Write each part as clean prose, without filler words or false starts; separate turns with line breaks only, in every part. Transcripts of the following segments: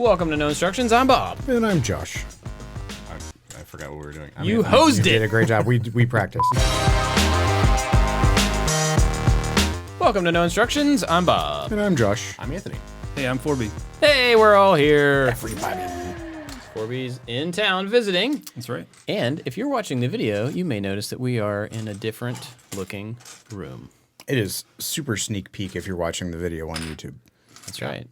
Welcome to No Instructions. I'm Bob.
And I'm Josh.
I forgot what we were doing.
You hosed
You
it.
did a great job. We practiced.
Welcome to No Instructions. I'm Bob.
And I'm Josh.
I'm Anthony.
Hey, I'm 4B.
Hey, we're all here.
Everybody.
Corby's in town visiting.
That's right.
And if you're watching the video, you may notice that we are in a different looking room.
It is super sneak peek if you're watching the video on YouTube.
That's right.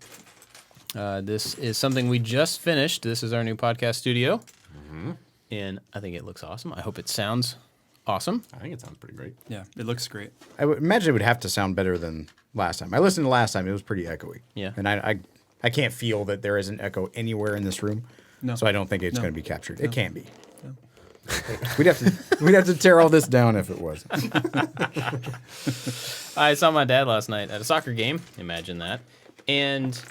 This is something we just finished. This is our new podcast studio.
Mm-hmm.
And I think it looks awesome. I hope it sounds awesome.
I think it sounds pretty great.
Yeah, it looks great.
I would imagine it would have to sound better than last time. I listened to last time. It was pretty echoey.
Yeah.
And I can't feel that there is an echo anywhere in this room.
No.
So I don't think it's
No.
going to be captured. It
No.
can't be. No. we'd have to tear all this down if it was.
I saw my dad last night at a soccer game. Imagine that. And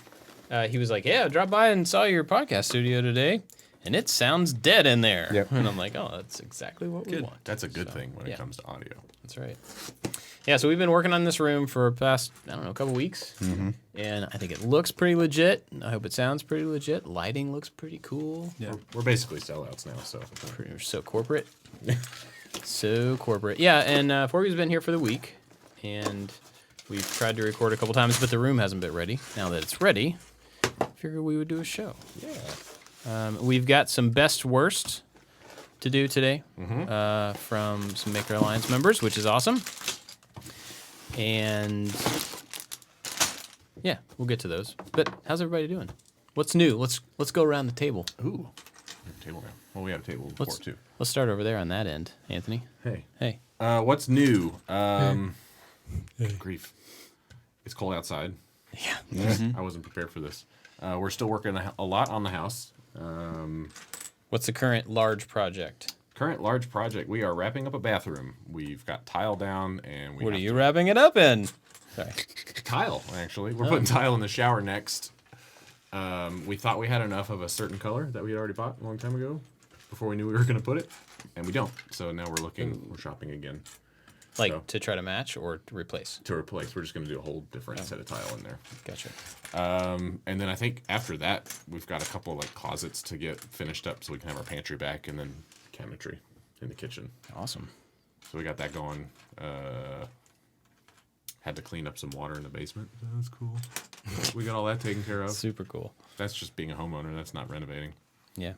he was like, yeah, I dropped by and saw your podcast studio today. And it sounds dead in there.
Yep.
And I'm like, oh, that's exactly what we want.
That's a good thing when
yeah.
it comes to audio.
That's right. Yeah, so we've been working on this room for the past, I don't know, a couple weeks.
Mm-hmm.
And I think it looks pretty legit. I hope it sounds pretty legit. Lighting looks pretty cool.
Yeah.
We're basically sellouts now, so.
Pretty much so corporate. So corporate. Yeah, and Forby's been here for the week. And we've tried to record a couple times, but the room hasn't been ready. Now that it's ready, I figured we would do a show.
Yeah.
We've got some best worst to do today from some Maker Alliance members, which is awesome. And yeah, we'll get to those. But how's everybody doing? What's new? Let's go around the table.
Ooh. We have a table now. Well, we had a table before, too.
Let's start over there on that end, Anthony.
Hey.
Hey.
What's new? Grief. It's cold outside.
Yeah.
I wasn't prepared for this. We're still working a lot on the house.
What's the current large project?
Current large project. We are wrapping up a bathroom. We've got tile down, and
What are you wrapping it up in? Sorry.
Tile, actually. We're putting tile in the shower next. We thought we had enough of a certain color that we had already bought a long time ago before we knew we were going to put it, and we don't. So now we're shopping again.
Like
So-
to try to match or to replace?
To replace. We're just going to do a whole different set of tile in there.
Gotcha.
And then I think after that, we've got a couple of like closets to get finished up so we can have our pantry back, and then cabinetry in the kitchen.
Awesome.
So we got that going. Had to clean up some water in the basement. That was cool. We got all that taken care of.
Super cool.
That's just being a homeowner. That's not renovating.
Yeah.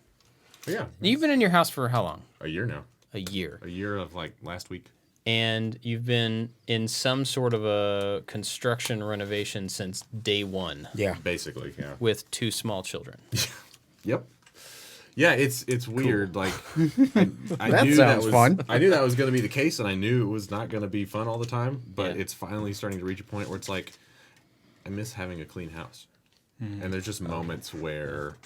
But yeah,
You've been in your house for how long?
a year now.
A year.
A year of like last week.
And you've been in some sort of a construction renovation since day one
Yeah.
Basically, yeah.
with two small children.
Yep. Yeah, it's weird. Like I
That
knew
sounds
was,
fun.
I knew that was going to be the case, and I knew it was not going to be fun all the time. But
Yeah.
it's finally starting to reach a point where it's like, I miss having a clean house. And there's just moments where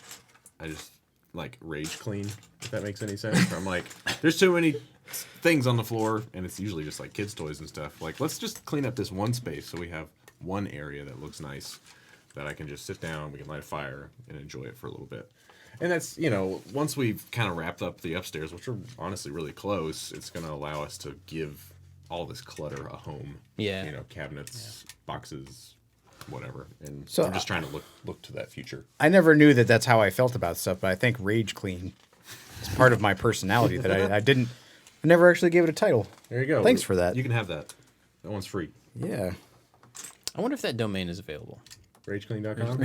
I just like rage clean, if that makes any sense. Where I'm like, there's too many things on the floor, and it's usually just like kids' toys and stuff. Like, let's just clean up this one space so we have one area that looks nice that I can just sit down, we can light a fire, and enjoy it for a little bit. And that's, once we've kind of wrapped up the upstairs, which are honestly really close, it's going to allow us to give all this clutter a home.
Yeah.
Cabinets, boxes, whatever. And
So,
I'm just trying to look to that future.
I never knew that that's how I felt about stuff, but I think rage clean is part of my personality that I never actually gave it a title.
There you go.
Thanks for that.
You can have that. That one's free.
Yeah.
I wonder if that domain is available.
RageClean.com.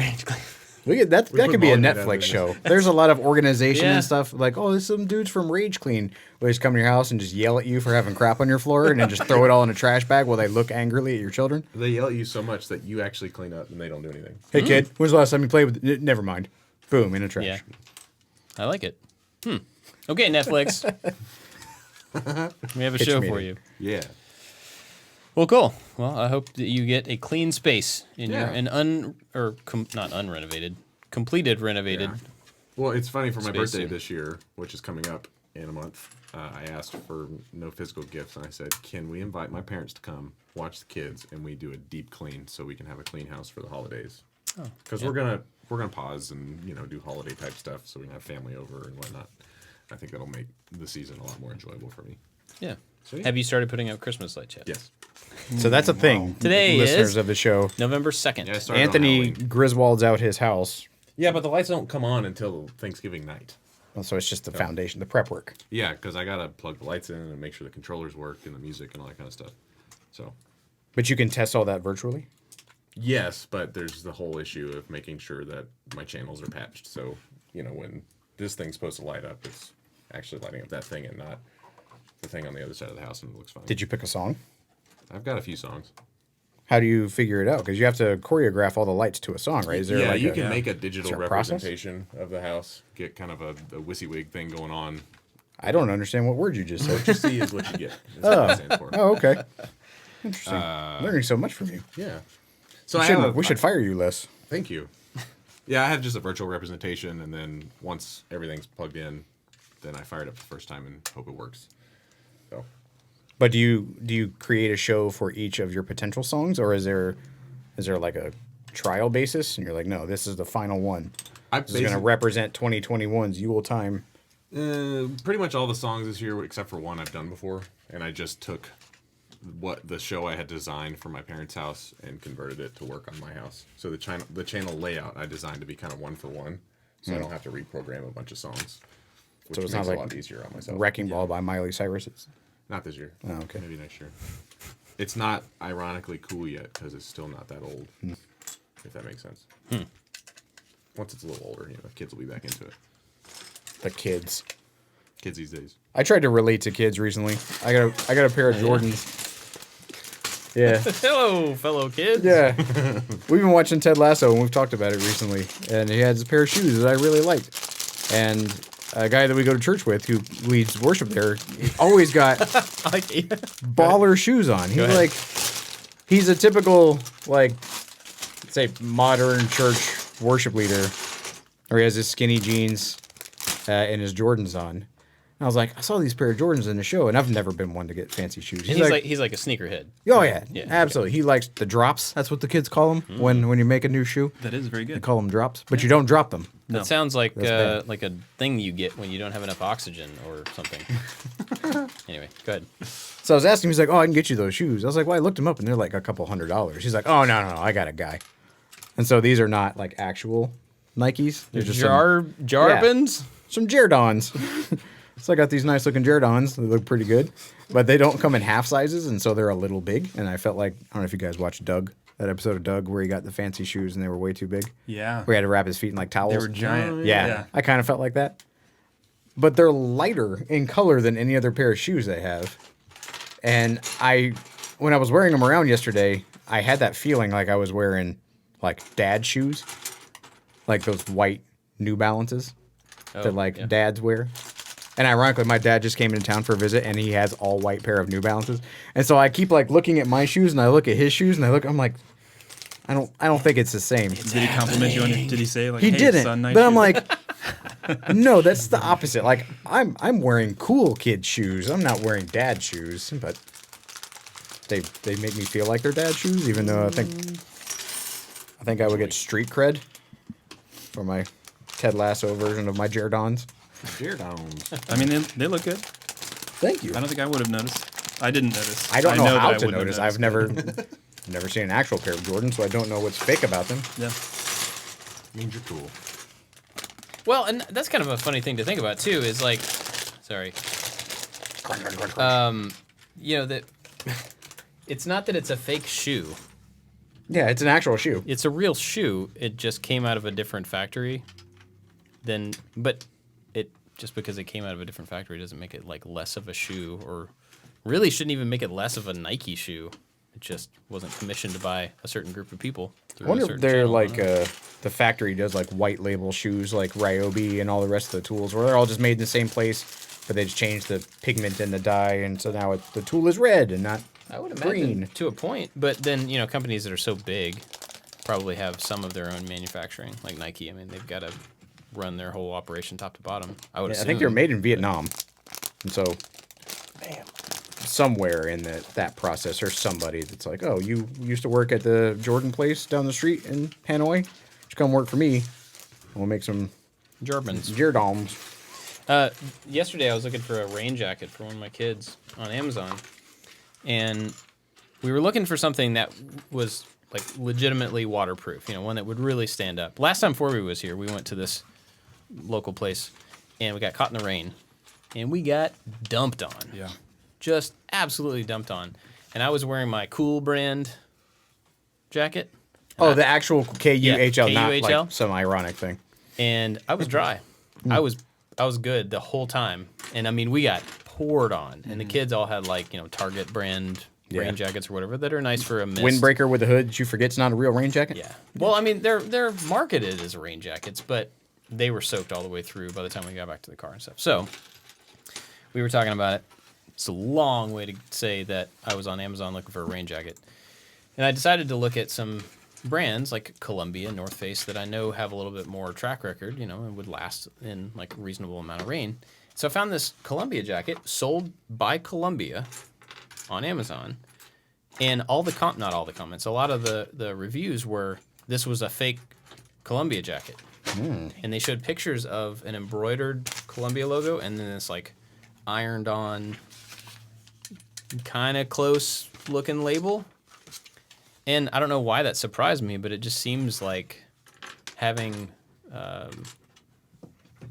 That
put
could be a
Molly down
Netflix
there.
show. There's a lot of organization
Yeah.
and stuff. Like, oh, there's some dudes from Rage Clean. They just come to your house and just yell at you for having crap on your floor and then just throw it all in a trash bag while they look angrily at your children.
They yell at you so much that you actually clean up and they don't do anything.
Hey, kid, when's the last time you played with it? Never mind. Boom, in a trash.
Yeah. I like it. Okay, Netflix. We have a
Pitch
show
meeting.
for you.
Yeah.
Well, cool. Well, I hope that you get a clean space in
Yeah.
not unrenovated, completed renovated.
Yeah. Well, it's funny for my
Space
birthday
soon.
this year, which is coming up in a month. I asked for no physical gifts, and I said, "Can we invite my parents to come watch the kids, and we do a deep clean so we can have a clean house for the holidays? Because we're gonna pause and do holiday type stuff, so we can have family over and whatnot. I think that'll make the season a lot more enjoyable for me.
Yeah.
So, yeah.
Have you started putting up Christmas lights yet?
Yes.
So that's a thing.
Today
listeners
is
of the show.
November 2nd.
Yeah, I started on
Anthony
Halloween.
Griswold's out his house
Yeah, but the lights don't come on until Thanksgiving night.
Well, so it's just the foundation, the prep work.
Yeah, because I gotta plug the lights in and make sure the controllers work and the music and all that kind of stuff. So.
But you can test all that virtually?
Yes, but there's the whole issue of making sure that my channels are patched. So, when this thing's supposed to light up, it's actually lighting up that thing and not the thing on the other side of the house, and it looks fine.
Did you pick a song?
I've got a few songs.
How do you figure it out? Because you have to choreograph all the lights to a song, right? Is there
Yeah,
like
you can make a
is
digital
there a process?
representation of the house, get kind of a WYSIWYG thing going on.
I don't understand what word you just said.
What you see is what you get. That's what it stands for.
Oh, okay. Interesting. Learning so much from you.
Yeah. So
We should fire you less.
Thank you. Yeah, I have just a virtual representation, and then once everything's plugged in, then I fire it up the first time and hope it works. So.
But do you create a show for each of your potential songs, or is there like a trial basis, and you're like, no, this is the final one. This is going to represent 2021's Yule time.
Pretty much all the songs this year, except for one I've done before, and I just took what the show I had designed for my parents' house and converted it to work on my house. So the channel layout I designed to be kind of one for one, so I don't have to reprogram a bunch of songs, which
So it's
makes
not
it
like
a lot easier on myself.
Wrecking Ball by Miley Cyrus.
Not this year.
Oh, okay.
Maybe next year. It's not ironically cool yet because it's still not that old. If that makes sense. Once it's a little older, the kids will be back into it.
The kids.
Kids these days.
I tried to relate to kids recently. I got a pair of Jordans. Yeah.
Hello, fellow kids.
Yeah. We've been watching Ted Lasso, and we've talked about it recently. And he has a pair of shoes that I really liked. And a guy that we go to church with who leads worship there, he always got baller shoes on. He's a typical, say, modern church worship leader, or he has his skinny jeans and his Jordans on. And I was like, I saw these pair of Jordans in the show, and I've never been one to get fancy shoes.
He's like a sneakerhead.
Oh yeah,
Yeah,
absolutely. He likes the drops. That's what the kids call them when you make a new shoe.
That is very
They
good.
call them drops, but you don't drop them.
That sounds like
bad.
like a thing you get when you don't have enough oxygen or something. Anyway, go ahead.
So I was asking him, he's like, "Oh, I can get you those shoes." I was like, "Well, I looked them up, and they're like a couple $100s." He's like, "Oh, no, I got a guy." And so these are not like actual Nikes. They're just
Jarbins?
some Jerdons. So I got these nice looking Jerdons. They look pretty good, but they don't come in half sizes, and so they're a little big. And I felt like, I don't know if you guys watched Doug, that episode of Doug where he got the fancy shoes and they were way too big.
Yeah.
Where he had to wrap his feet in like towels.
They were giant.
Yeah, I kind of felt like that. But they're lighter in color than any other pair of shoes they have. And when I was wearing them around yesterday, I had that feeling like I was wearing like dad shoes, like those white New Balances that dads wear. And ironically, my dad just came into town for a visit, and he has all white pair of New Balances. And so I keep like looking at my shoes, and I look at his shoes, and I'm like, I don't think it's the same.
Did he compliment you on it? Did he say like,
He
hey,
didn't,
son, nice
but I'm
shoes?
like, no, that's the opposite. Like I'm wearing cool kid shoes. I'm not wearing dad shoes, but they make me feel like they're dad shoes, even though I think I would get street cred for my Ted Lasso version of my Jerdons.
Jerdons.
I mean, they look good.
Thank you.
I don't think I would have noticed. I didn't notice.
I don't know
that
how
I
to
wouldn't have
notice. I've never seen an actual pair of Jordans, so I don't know what's fake about them.
Yeah.
Means you're cool.
Well, and that's kind of a funny thing to think about too. Is like, sorry, that it's not that it's a fake shoe.
Yeah, it's an actual shoe.
It's a real shoe. It just came out of a different factory. But it just because it came out of a different factory doesn't make it like less of a shoe, or really shouldn't even make it less of a Nike shoe. It just wasn't commissioned by a certain group of people.
I wonder if they're like the factory does like white label shoes like Ryobi and all the rest of the tools, where they're all just made in the same place, but they just changed the pigment and the dye, and so now the tool is red and not
I would
green.
imagine to a point, but then companies that are so big probably have some of their own manufacturing, like Nike. I mean, they've got to run their whole operation top to bottom. I would
I
assume.
think they're made in Vietnam, and so somewhere in that process, there's somebody that's like, "Oh, you used to work at the Jordan place down the street in Hanoi. Just come work for me. We'll make some
Jordans.
Jerdons."
Yesterday, I was looking for a rain jacket for one of my kids on Amazon, and we were looking for something that was like legitimately waterproof. You know, one that would really stand up. Last time Forby was here, we went to this local place, and we got caught in the rain, and we got dumped on.
Yeah.
Just absolutely dumped on. And I was wearing my Cool brand jacket.
Oh, the actual KUHL, not
KUHL?
like some ironic thing.
And I was dry. I was good the whole time. And I mean, we got poured on. And the kids all had like, you know, Target brand rain jackets or whatever that are nice for a mist.
Windbreaker with a hood that you forget's not a real rain jacket?
Yeah. Well, I mean, they're marketed as rain jackets, but they were soaked all the way through by the time we got back to the car and stuff. So we were talking about it. It's a long way to say that I was on Amazon looking for a rain jacket. And I decided to look at some brands like Columbia, North Face that I know have a little bit more track record, you know, and would last in like a reasonable amount of rain. So I found this Columbia jacket sold by Columbia on Amazon. And not all the comments, a lot of the reviews were this was a fake Columbia jacket. And they showed pictures of an embroidered Columbia logo and then this like ironed on kind of close looking label. And I don't know why that surprised me, but it just seems like having,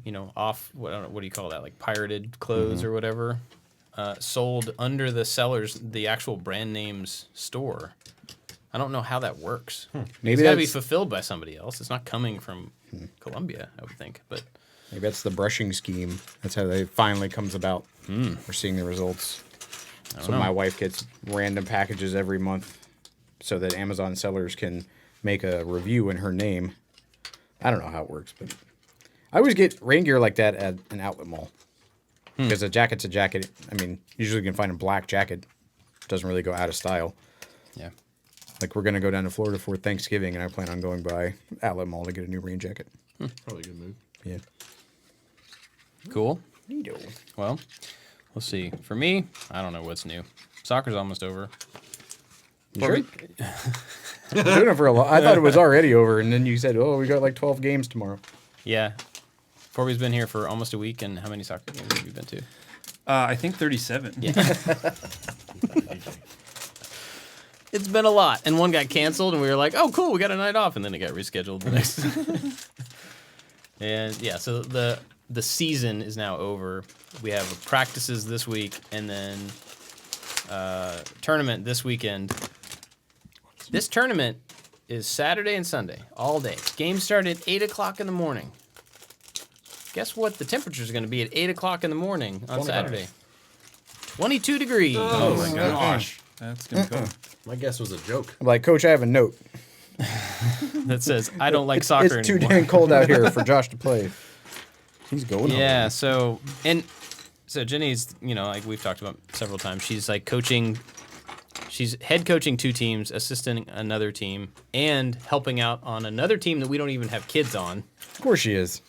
you know, what do you call that? Like pirated clothes or whatever, sold under the seller's, the actual brand name's store. I don't know how that works.
Maybe
it's got to be
that's-
fulfilled by somebody else. It's not coming from Columbia, I would think. But
Maybe that's the brushing scheme. That's how they finally comes about. We're seeing the results. So my wife gets random packages every month so that Amazon sellers can make a review in her name. I don't know how it works, but I always get rain gear like that at an outlet mall. Because a jacket's a jacket. I mean, usually you can find a black jacket. Doesn't really go out of style.
yeah.
Like, we're going to go down to Florida for Thanksgiving, and I plan on going by outlet mall to get a new rain jacket.
Probably a good move.
Yeah.
Cool.
Neato.
Well, let's see. For me, I don't know what's new. Soccer's almost over.
Sure. Been doing it for a lot. I thought it was already over, and then you said, "Oh, we got like 12 games tomorrow."
Yeah. Forby's been here for almost a week, and how many soccer games have you been to?
I think 37.
Yeah. It's been a lot, and one got canceled, and we were like, "Oh, cool, we got a night off," and then it got rescheduled the next. And yeah, so the season is now over. We have practices this week, and then tournament this weekend. This tournament is Saturday and Sunday, all day. Games start at 8 o'clock in the morning. Guess what the temperature is going to be at 8 o'clock in the morning on
25.
Saturday? 22 degrees.
Oh my gosh.
That's gonna be cool.
My guess was a joke.
I'm like, Coach, I have a note.
That says, I don't like soccer
It's too
anymore.
dang cold out here for Josh to play. He's going.
Yeah, so Jenny's, you know, like we've talked about several times, she's like coaching, she's head coaching 2 teams, assisting another team, and helping out on another team that we don't even have kids on.
Of course she is.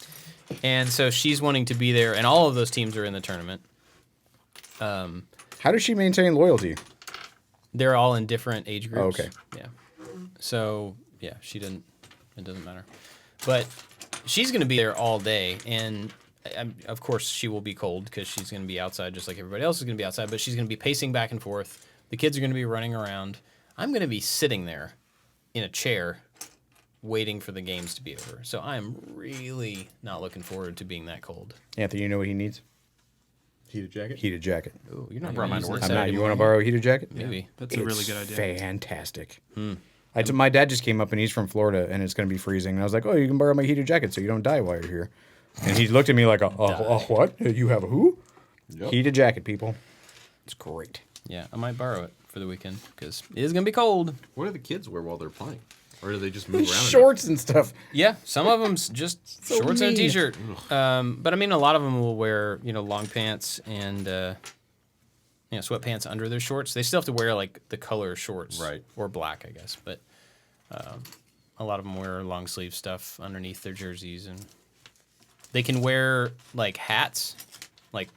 And so she's wanting to be there, and all of those teams are in the tournament.
How does she maintain loyalty?
They're all in different age groups.
Oh, okay.
Yeah. So, yeah, it doesn't matter. But she's going to be there all day, and of course she will be cold because she's going to be outside just like everybody else is going to be outside, but she's going to be pacing back and forth. The kids are going to be running around. I'm going to be sitting there in a chair waiting for the games to be over. So I'm really not looking forward to being that cold.
Anthony, you know what he needs?
Heated jacket?
Heated jacket.
Ooh, you're not
brought
gonna
mine
use
to work.
it
I'm not.
Saturday
You want to
morning?
borrow a heated jacket?
Maybe.
That's a really good
It's
idea.
fantastic. My dad just came up and he's from Florida and it's going to be freezing. And I was like, oh, you can borrow my heated jacket so you don't die while you're here. And he looked at me like, what? You have a who?
Yep.
Heated jacket, people. It's great.
Yeah, I might borrow it for the weekend because it is going to be cold.
What do the kids wear while they're playing? Or do they just move around?
Shorts and stuff.
Yeah, some of them's just
So
shorts and a
mean.
t-shirt. But I mean, a lot of them will wear, you know, long pants and, you know, sweatpants under their shorts. They still have to wear like the color shorts,
Right.
or black, I guess. But a lot of them wear long sleeve stuff underneath their jerseys, and they can wear like hats, like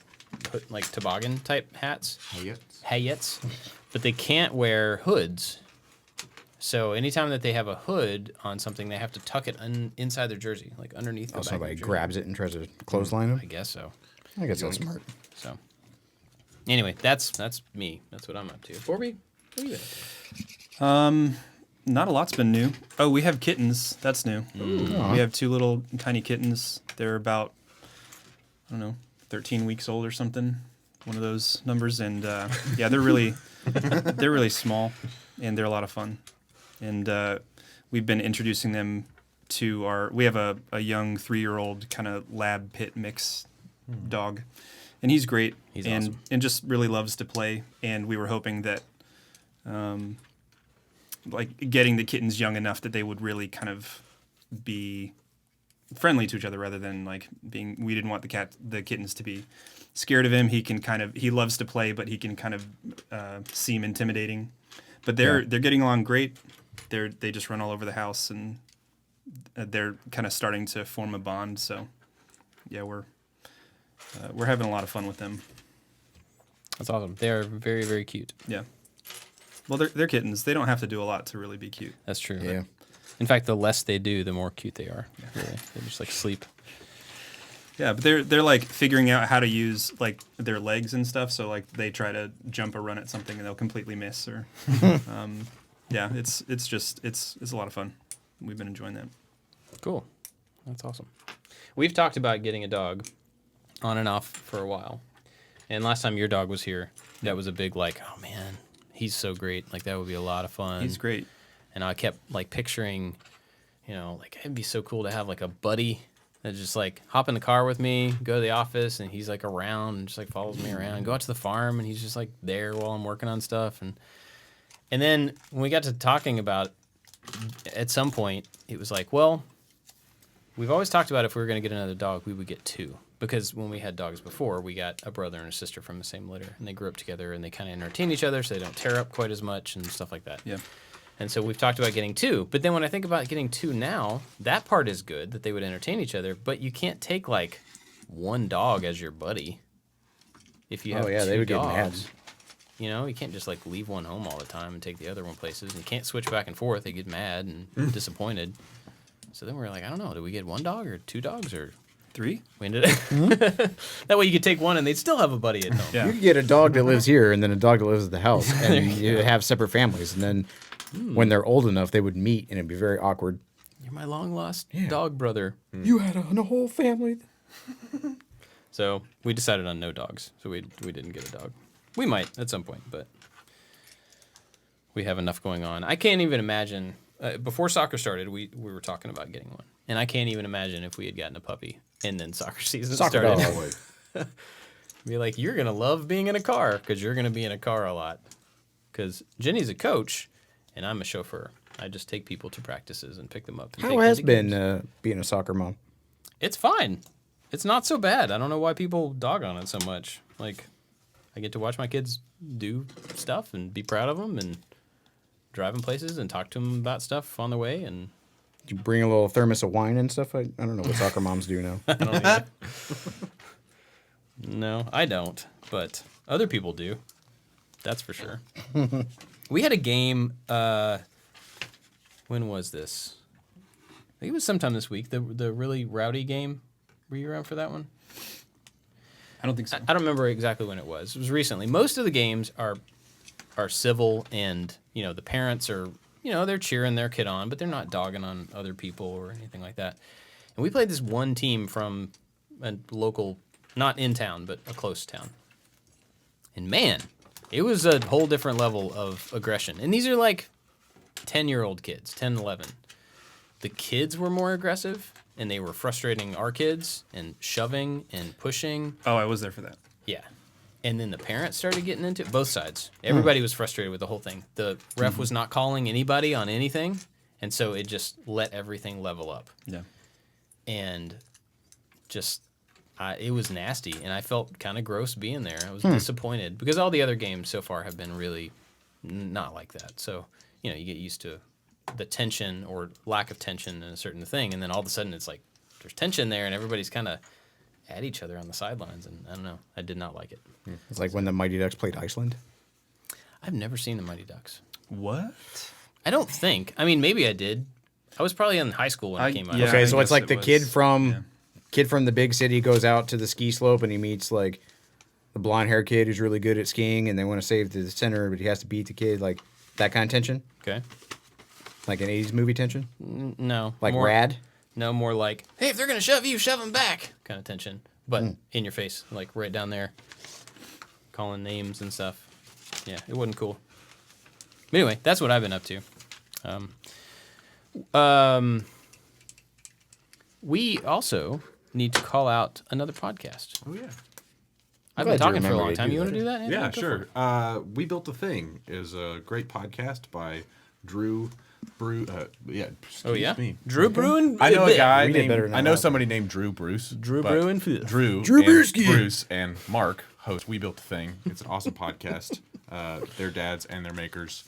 toboggan type hats, hayets, but they can't wear hoods. So anytime that they have a hood on something, they have to tuck it inside their jersey, like underneath the
Oh,
back of
somebody
their jersey.
grabs it and tries to clothesline him.
I guess so.
I guess that's smart.
So anyway, that's me. That's what I'm up to. Forby, what are you up to?
Not a lot's been new. Oh, we have kittens. That's new. We have 2 little tiny kittens. They're about, I don't know, 13 weeks old or something. One of those numbers. And yeah, they're really small, and they're a lot of fun. And we've been introducing them to we have a young 3-year-old kind of lab pit mix dog. And he's great.
He's awesome.
And just really loves to play. And we were hoping that like getting the kittens young enough that they would really kind of be friendly to each other rather than like we didn't want the kittens to be scared of him. He loves to play, but he can kind of seem intimidating. But they're getting along great. They just run all over the house, and they're kind of starting to form a bond. So yeah, we're having a lot of fun with them.
That's awesome. They are very, very cute.
Yeah. Well, they're kittens. They don't have to do a lot to really be cute.
That's true.
Yeah.
In fact, the less they do, the more cute they are. Really. They just like sleep.
Yeah, but they're like figuring out how to use like their legs and stuff. So like they try to jump or run at something and they'll completely miss. Or yeah, it's a lot of fun. We've been enjoying that.
Cool. That's awesome. We've talked about getting a dog on and off for a while. And last time your dog was here, that was a big like, oh man, he's so great. Like that would be a lot of fun.
He's great.
And I kept like picturing, like it'd be so cool to have like a buddy that just like hop in the car with me, go to the office, and he's like around and just like follows me around. Go out to the farm and he's just like there while I'm working on stuff. And then when we got to talking about, at some point, it was like, well, we've always talked about if we were going to get another dog, we would get 2. Because when we had dogs before, we got a brother and a sister from the same litter, and they grew up together, and they kind of entertain each other, so they don't tear up quite as much and stuff like that.
Yeah.
And so we've talked about getting 2. But then when I think about getting 2 now, that part is good, that they would entertain each other, but you can't take, like, one dog as your buddy if you have 2
they would get mad.
dogs. You can't just, like, leave one home all the time and take the other one places. And you can't switch back and forth. They get mad and disappointed. So then we're like, I don't know, do we get 1 dog or 2 dogs or
3?
We ended up that way you could take one and they'd still have a buddy at home.
Yeah.
You could get a dog that lives here and then a dog that lives at the house, and you have separate families. And then when they're old enough, they would meet, and it'd be very awkward.
You're my long lost dog brother.
You had a whole family.
So we decided on no dogs. So we didn't get a dog. We might at some point, but we have enough going on. I can't even imagine. Before soccer started, we were talking about getting one, and I can't even imagine if we had gotten a puppy and then soccer season started.
Dog.
Be like, you're gonna love being in a car because you're gonna be in a car a lot. Because Jenny's a coach, and I'm a chauffeur. I just take people to practices and pick them up. And
How
take
has
them to
been
games.
being a soccer mom?
It's fine. It's not so bad. I don't know why people dog on it so much. Like, I get to watch my kids do stuff and be proud of them and drive them places and talk to them about stuff on the way. And
Do you bring a little thermos of wine and stuff? I don't know what soccer moms do now.
I don't either. No, I don't, but other people do. That's for sure. We had a game. When was this? I think it was sometime this week. The really rowdy game. Were you around for that one?
I don't think so.
I don't remember exactly when it was. It was recently. Most of the games are civil, and the parents are they're cheering their kid on, but they're not dogging on other people or anything like that. And we played this one team from a local, not in town, but a close town. And man, it was a whole different level of aggression. And these are like 10-year-old kids, 10, 11. The kids were more aggressive, and they were frustrating our kids and shoving and pushing.
Oh, I was there for that.
Yeah. And then the parents started getting into it, both sides. Everybody was frustrated with the whole thing. The ref was not calling anybody on anything, and so it just let everything level up.
Yeah.
And just, it was nasty, and I felt kind of gross being there. I was disappointed, because all the other games so far have been really not like that. So, you get used to the tension or lack of tension in a certain thing, and then all of a sudden it's like there's tension there, and everybody's kind of at each other on the sidelines, and I don't know. I did not like it.
It's like when the Mighty Ducks played Iceland.
I've never seen the Mighty Ducks.
What?
I don't think. I mean, maybe I did. I was probably in high school when it came out.
yeah.
Okay,
I
so it's
guess
like
it
the
was.
kid from the big city goes out to the ski slope and he meets like the blonde hair kid who's really good at skiing, and they want to save the center, but he has to beat the kid, like that kind of tension.
Okay.
Like an 80s movie tension?
No.
Like
more,
Rad?
No, more like, hey, if they're going to shove you, shove them back kind of tension. But in your face, like right down there. Calling names and stuff. Yeah, it wasn't cool. But anyway, that's what I've been up to. We also need to call out another podcast.
Oh yeah.
I've
glad
been
you
talking for a
remembered
long
to
time.
do
You want to
that.
do that? Anthony?
Yeah,
Go
sure.
for it.
We Built a Thing is a great podcast by Drew Brew.
Oh, yeah?
me.
Drew Bruin?
I know a guy
Read it better
named.
than
I know
that.
somebody named Drew Bruce.
Drew
but
Bruin?
Drew.
Drew
and
Brewski.
Bruce and Mark host We Built a Thing. It's an awesome podcast. They're dads and they're makers,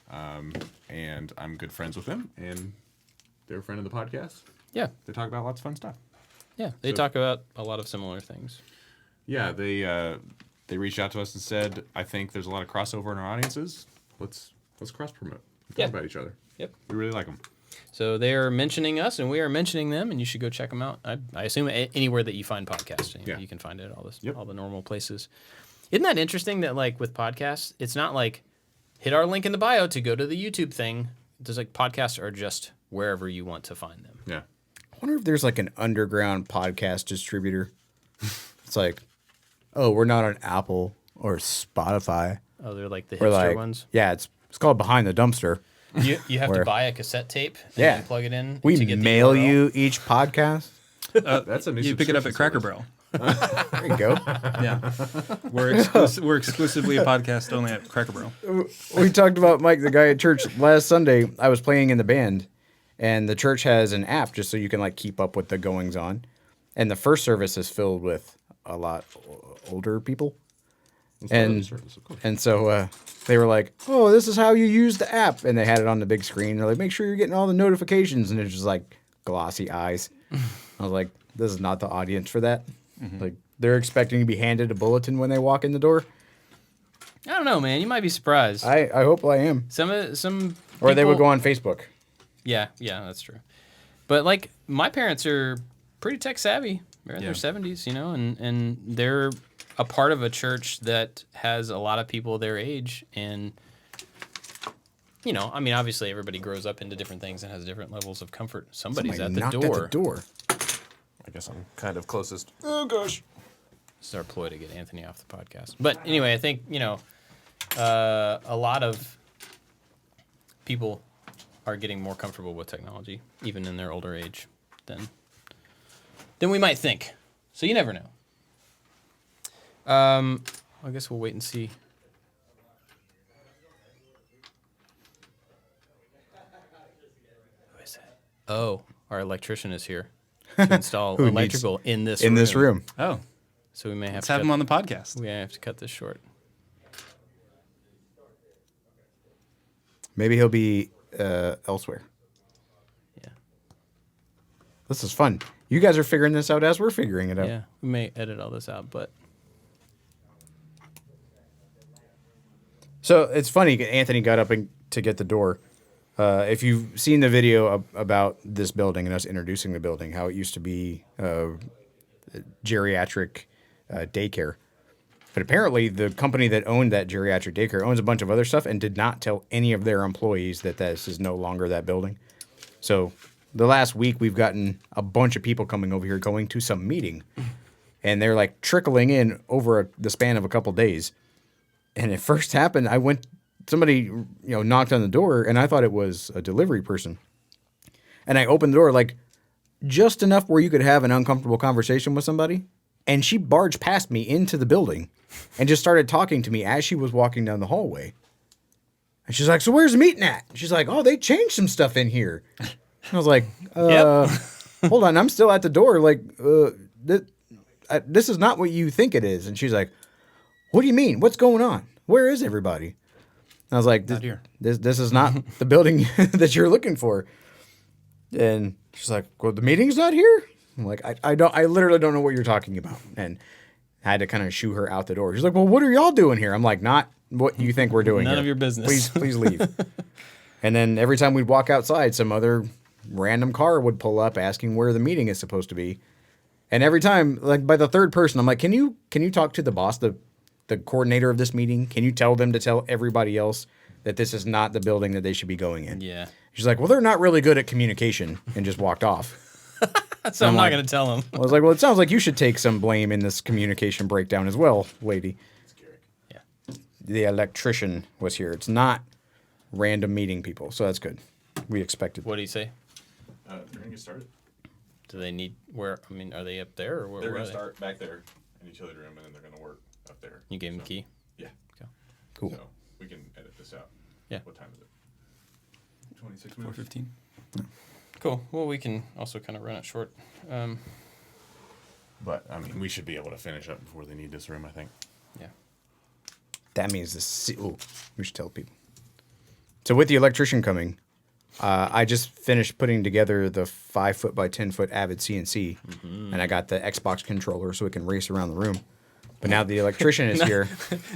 and I'm good friends with them. And they're a friend of the podcast.
Yeah.
They talk about lots of fun stuff.
Yeah. They talk about a lot of similar things.
Yeah, they reached out to us and said, I think there's a lot of crossover in our audiences. Let's cross promote. Talk
Yeah.
about each other.
Yep.
We really like them.
So they are mentioning us, and we are mentioning them, and you should go check them out. I assume anywhere that you find podcasts,
Yeah.
you can find it at
Yep.
all the normal places. Isn't that interesting that like with podcasts, it's not like hit our link in the bio to go to the YouTube thing. There's like podcasts are just wherever you want to find them.
Yeah.
I wonder if there's like an underground podcast distributor. It's like, oh, we're not on Apple or Spotify.
Oh, they're like the
Or
hipster
like,
ones.
yeah, it's called Behind the Dumpster.
You have to
Where-
buy a cassette tape and
Yeah.
then plug it in.
We
to get the
mail
URL.
you each podcast.
That's a new
You pick it up at Cracker
subscription
Barrel.
There you go.
Yeah, we're exclusively a podcast only at Cracker Barrel.
We talked about Mike, the guy at church last Sunday. I was playing in the band, and the church has an app just so you can like keep up with the goings on. And the first service is filled with a lot older people,
service.
and so they were like, "Oh, this is how you use the app," and they had it on the big screen. They're like, "Make sure you're getting all the notifications," and it's just like glossy eyes. I was like, "This is not the audience for that." Like they're expecting to be handed a bulletin when they walk in the door.
I don't know, man. You might be surprised.
I hope I am.
Some
Or they would
people-
go on Facebook.
Yeah, that's true. But like my parents are pretty tech savvy. They're in their 70s, you know, and they're a part of a church that has a lot of people their age, and you know, I mean, obviously everybody grows up into different things and has different levels of comfort. Somebody's
Somebody
at the
knocked
door.
At the door.
I guess I'm kind of closest.
Oh, gosh.
This is our ploy to get Anthony off the podcast. But anyway, I think, you know, a lot of people are getting more comfortable with technology, even in their older age, than we might think. So you never know. I guess we'll wait and see. Who is that? Oh, our electrician is here to install
Who needs-
electrical in this
room.
Oh,
So we may have
let's
to
have
cut,
him on the podcast.
we may have to cut this short.
Maybe he'll be elsewhere.
Yeah.
This is fun. You guys are figuring this out as we're figuring it out.
Yeah, we may edit all this out, but
So it's funny. Anthony got up to get the door. If you've seen the video about this building and us introducing the building, how it used to be geriatric daycare. But apparently the company that owned that geriatric daycare owns a bunch of other stuff and did not tell any of their employees that this is no longer that building. So the last week we've gotten a bunch of people coming over here going to some meeting. And they're like trickling in over the span of a couple days. And it first happened, somebody, knocked on the door and I thought it was a delivery person. And I opened the door like just enough where you could have an uncomfortable conversation with somebody. And she barged past me into the building and just started talking to me as she was walking down the hallway. And she's like, "So where's the meeting at?" She's like, "Oh, they changed some stuff in here." And I was like, hold on, I'm still at the door. Like, this is not what you think it is. And she's like, "What do you mean? What's going on? Where is everybody?" And I was like,
Not here.
This is not the building that you're looking for." And she's like, "Well, the meeting's not here?" I'm like, I literally don't know what you're talking about. And I had to kind of shoo her out the door. She's like, "Well, what are y'all doing here?" I'm like, "Not what you think we're doing
None
here.
of your business."
Please leave." And then every time we'd walk outside, some other random car would pull up asking where the meeting is supposed to be. And every time, like by the third person, I'm like, can you talk to the boss, the coordinator of this meeting? Can you tell them to tell everybody else that this is not the building that they should be going in?
Yeah.
She's like, well, they're not really good at communication, and just walked off.
So I'm not
like-
going to tell him.
I was like, well, it sounds like you should take some blame in this communication breakdown as well, lady.
Yeah.
The electrician was here. It's not random meeting people, so that's good. We expected.
What do you say?
They're gonna get started.
Do they need where? I mean, are they up there or where?
They're
where
gonna
are they?
start back there in the utility room, and then they're gonna work up there.
You gave him the key.
Yeah.
Okay.
Cool.
So we can edit this out.
Yeah.
What time is it? 26 minutes.
4:15.
Cool. Well, we can also kind of run it short.
But I mean, we should be able to finish up before they need this room. I think.
Yeah.
That means oh, we should tell people. So with the electrician coming, I just finished putting together the 5 foot by 10 foot Avid CNC, and I got the Xbox controller so it can race around the room. But now the electrician is here.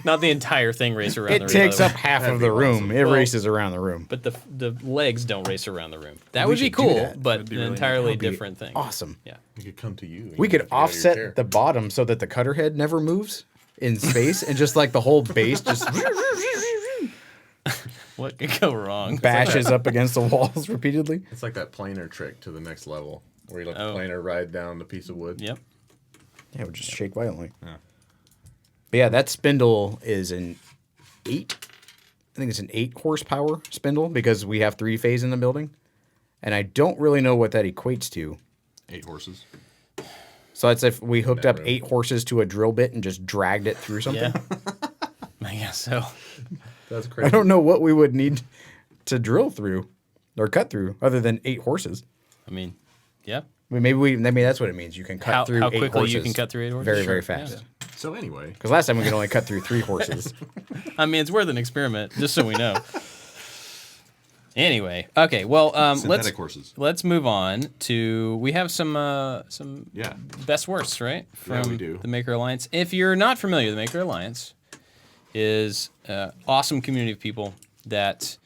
Not the entire thing race around.
It
the room,
takes
by
up
the way.
half
That'd
of
be
the room.
awesome.
It
Well,
races around the room.
But the legs don't race around the room. That
We
would be
should do
cool,
that.
but
That'd be
an
really neat.
entirely
That'd be
different thing.
Awesome.
Yeah.
We could come to you.
We could offset the bottom so that the cutter head never moves in space, and just like the whole base just
What could go wrong?
bashes up against the walls repeatedly.
It's like that planer trick to the next level, where you let
Oh.
the planer ride down the piece of wood.
Yep.
Yeah, it would just shake violently.
Yeah.
But yeah, that spindle is an 8. I think it's an 8 horsepower spindle because we have 3-phase in the building. And I don't really know what that equates to.
8 horses.
So it's if we hooked up
room.
8 horses to a drill bit and just dragged it through something.
Yeah. I guess so.
That's
I
crazy.
don't know what we would need to drill through or cut through other than 8 horses.
I mean, yeah.
I mean, maybe that's what it means. You can cut through
How
8
quickly
horses
you can cut through 8 horses?
very,
Sure,
very
yeah.
fast.
So anyway,
Because last time we could only cut through 3 horses.
I mean, it's worth an experiment, just so we know. Anyway, okay. Well,
Synthetic horses.
let's move on to we have some
Yeah.
best worsts, right?
Yeah,
From
we do.
the Maker Alliance. If you're not familiar, the Maker Alliance is an awesome community of people that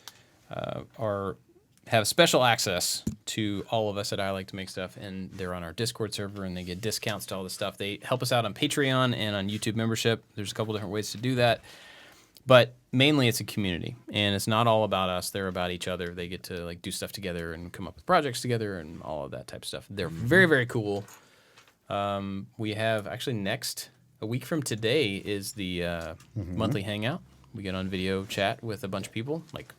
have special access to all of us at I Like to Make Stuff, and they're on our Discord server, and they get discounts to all this stuff. They help us out on Patreon and on YouTube membership. There's a couple different ways to do that. But mainly it's a community, and it's not all about us. They're about each other. They get to like do stuff together and come up with projects together and all of that type of stuff. They're very, very cool. We have actually a week from today is the monthly Hangout. We get on video chat with a bunch of people. Like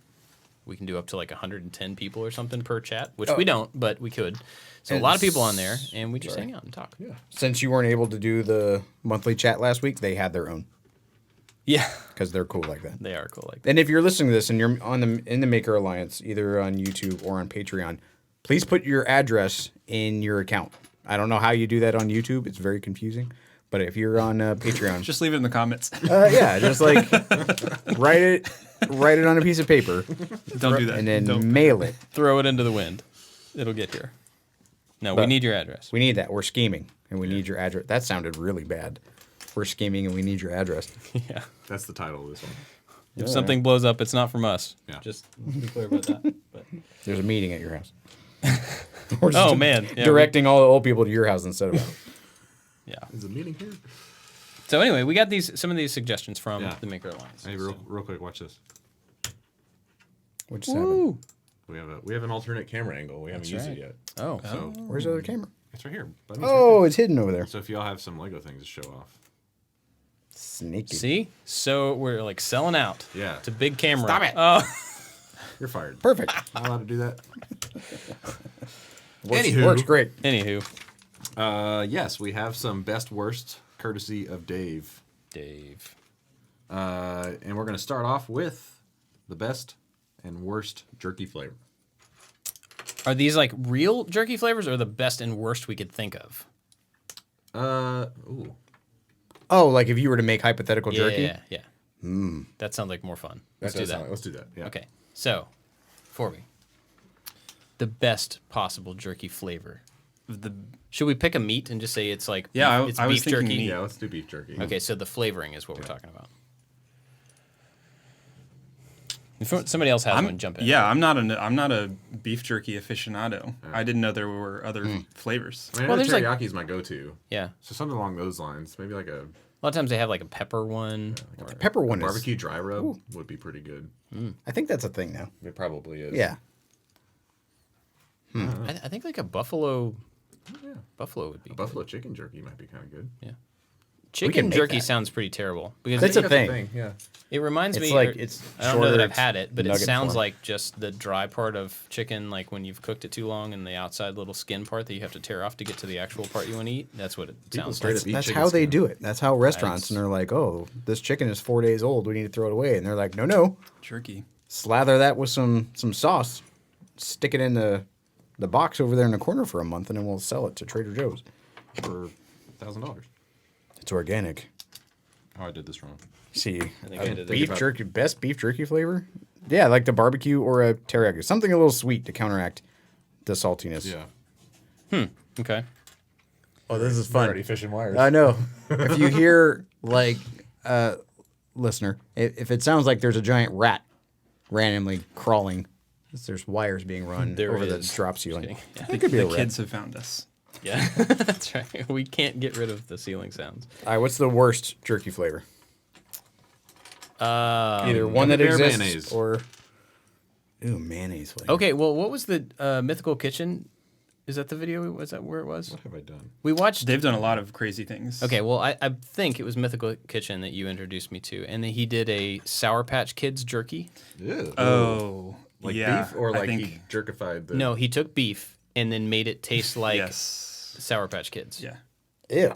we can do up to like 110 people or something per chat, which we don't, but we could. So a lot of people on there, and we just hang out and talk.
yeah.
Since you weren't able to do the monthly chat last week, they had their own
Yeah,
because they're cool like that.
they are cool like that.
And if you're listening to this and you're in the Maker Alliance, either on YouTube or on Patreon, please put your address in your account. I don't know how you do that on YouTube; it's very confusing. But if you're on Patreon,
Just leave it in the comments.
yeah, just like write it on a piece of paper
Don't do that.
and then
Don't.
mail it.
Throw it into the wind. It'll get here. No, we
But-
need your address.
We need that. We're scheming, and we need your address. That sounded really bad. We're scheming, and we need your address.
Yeah.
That's the title of this one.
If something blows up, it's not from us.
Yeah.
Just be clear about that. But.
There's a meeting at your house. We're
Oh man, yeah,
directing all the old people to your house instead of out.
yeah.
Is the meeting here?
So anyway, we got some of these suggestions from
Yeah.
the Maker Alliance.
Hey, real quick, watch this.
What just happened?
We have an alternate camera angle. We haven't
That's
used
right.
it yet.
Oh,
So
Where's the other camera?
it's right here. Buddy.
Oh, it's hidden over there.
So if y'all have some Lego things to show off.
Sneaky.
see? So we're like selling out.
Yeah.
To big camera.
Stop it.
Oh,
You're fired.
Perfect.
Not allowed to do that.
Works great.
anywho,
Yes, we have some best worst courtesy of Dave.
Dave.
And we're going to start off with the best and worst jerky flavor.
Are these like real jerky flavors or the best and worst we could think of?
Ooh.
Oh, like if you were to make hypothetical jerky?
Yeah, yeah. That sounds like more fun. Let's do
does
that.
sound-
Let's do that. Yeah.
Okay, so, Forby, the best possible jerky flavor. Should we pick a meat and just say it's like
Yeah,
it's
I was
beef
thinking
jerky?
meat.
Yeah, let's do beef jerky.
Okay, so the flavoring is what we're talking about. If somebody else has one, jump in.
Yeah, I'm not a beef jerky aficionado. I didn't know there were other flavors.
I mean,
Well,
I know
there's like-
teriyaki is my go-to.
Yeah.
So something along those lines. Maybe like a
A lot of times they have like a pepper one. or-
Pepper one is.
barbecue dry rub would be pretty good.
I think that's a thing now.
It probably is.
Yeah.
I think like a buffalo
Yeah.
buffalo would be
A
good.
buffalo chicken jerky might be kind of good.
Yeah.
can
Chicken
make
jerky
that.
sounds pretty terrible because
That's
it,
a thing.
Yeah.
it reminds
It's
me.
like-
or-
it's
I don't know that
shorter,
I've had it, but it
nugget
sounds
form.
like just the dry part of chicken, like when you've cooked it too long, and the outside little skin part that you have to tear off to get to the actual part you want to eat. That's what it sounds
straight
like.
up eat
That's
chicken
how they
skin.
do it. That's how restaurants,
Yikes.
and they're like, oh, this chicken is 4 days old. We need to throw it away. And they're like, no.
Jerky.
Slather that with some sauce. Stick it in the box over there in the corner for a month, and then we'll sell it to Trader Joe's.
For $1,000.
It's organic.
Oh, I did this wrong.
See,
think I did it.
beef jerky, best beef jerky flavor? Yeah, like the barbecue or a teriyaki. Something a little sweet to counteract the saltiness.
Yeah.
Okay.
Oh, this is
We're already fishing wires.
I know. If you hear, like, listener, if it sounds like there's a giant rat randomly crawling, there's wires being run
There
over
it
the
is.
drop ceiling.
kidding. Yeah.
It could be a
The
rat.
kids have found us.
Yeah, that's right. We can't get rid of the ceiling sounds.
All right, what's the worst jerky flavor? Either one
gummy
that
bear
exists
mayonnaise.
or mayonnaise flavor.
Okay, well, what was the Mythical Kitchen? Is that the video? Was that where it was?
What have I done?
We watched.
They've done a lot of crazy things.
Okay, well, I think it was Mythical Kitchen that you introduced me to, and then he did a Sour Patch Kids jerky.
Ew.
Oh,
Like
yeah.
beef or
I
like
think,
he jerkified the.
No, he took beef and then made it taste like
yes.
Sour Patch Kids.
Yeah.
Ew.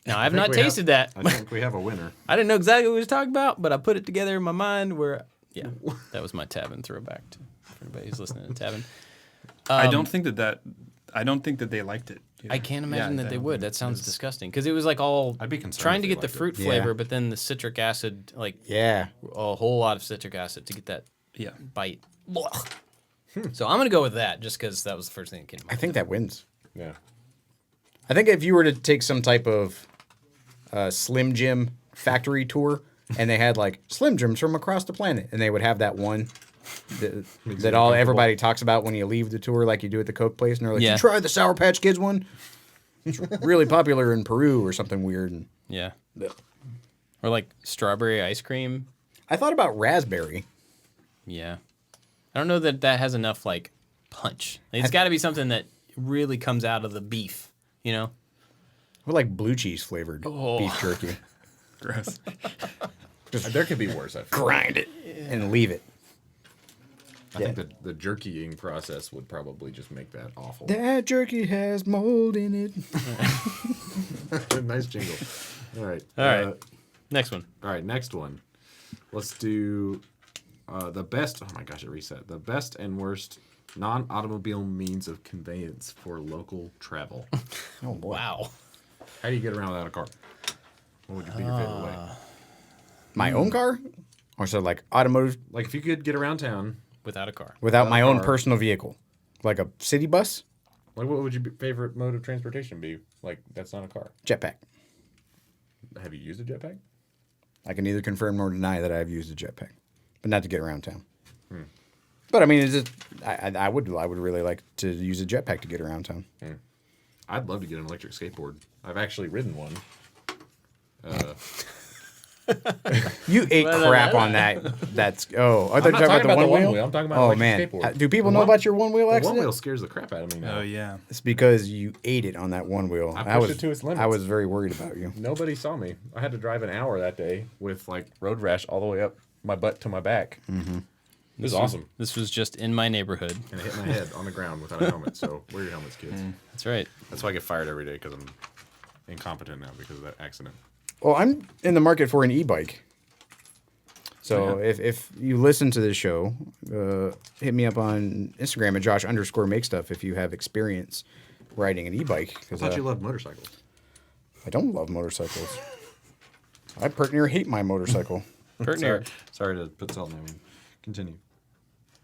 Now, I have
think
not
we have-
tasted that.
I think we have a winner.
I didn't know exactly what he was talking about, but I put it together in my mind where, yeah, that was my Tavin throwback to for anybody who's listening to Tavin.
I don't think I don't think that they liked it. either.
I can't imagine
Yeah,
that they
don't
would.
think
That sounds
it was-
disgusting because it was like all
I'd be concerned
trying
if
to
they
get the
liked it.
fruit
Yeah.
flavor, but then the citric acid, like
Yeah.
a whole lot of citric acid to get that
Yeah.
bite. So I'm gonna go with that just because that was the first thing that came to
I
mind.
think that wins.
Yeah.
I think if you were to take some type of Slim Jim factory tour and they had like Slim Jims from across the planet and they would have that one that all everybody talks about when you leave the tour like you do at the Coke place and they're like,
Yeah.
you try the Sour Patch Kids one? It's really popular in Peru or something weird. And
Yeah. Or like strawberry ice cream.
I thought about raspberry.
Yeah. I don't know that that has enough like punch. It's got to be something that really comes out of the beef, you know?
Or like blue cheese flavored
Oh.
beef jerky.
Gross.
There could be worse. I feel.
Grind it and leave it.
I think that the jerkying process would probably just make that awful.
That jerky has mold in it.
Nice jingle. All right.
All right. Next one.
All right. Next one. Let's do the best. Oh my gosh, it reset. The best and worst non-automobile means of conveyance for local travel.
Oh boy.
Wow.
How do you get around without a car? What would be your favorite way?
My own car? Or so like automotive
Like if you could get around town,
Without a car.
without my own
car.
personal vehicle. Like a city bus?
like what would your favorite mode of transportation be? Like that's not a car.
Jetpack.
Have you used a jetpack?
I can neither confirm nor deny that I've used a jetpack, but not to get around town. But I mean, is it? I would really like to use a jetpack to get around town.
I'd love to get an electric skateboard. I've actually ridden one.
You ate crap on that. That's I thought you were talking about the one wheel.
I'm talking about
Oh
electric
man,
skateboard.
do people know about your one wheel
The
accident?
one wheel scares the crap out of me now.
Oh yeah.
It's because you ate it on that one wheel.
I pushed it to its limits.
I was very worried about you.
Nobody saw me. I had to drive an hour that day with like road rash all the way up my butt to my back. Mm-hmm. It was awesome.
This was just in my neighborhood.
And I hit my head on the ground without a helmet. So wear your helmets, kids.
That's right.
That's why I get fired every day because I'm incompetent now because of that accident.
Well, I'm in the market for an e-bike. So if you listen to this show, hit me up on Instagram at Josh_MakeStuff if you have experience riding an e-bike.
I
'Cause,
thought you loved motorcycles.
I don't love motorcycles. I pert near hate my motorcycle.
Pertner.
Sorry to put salt in that one. Continue.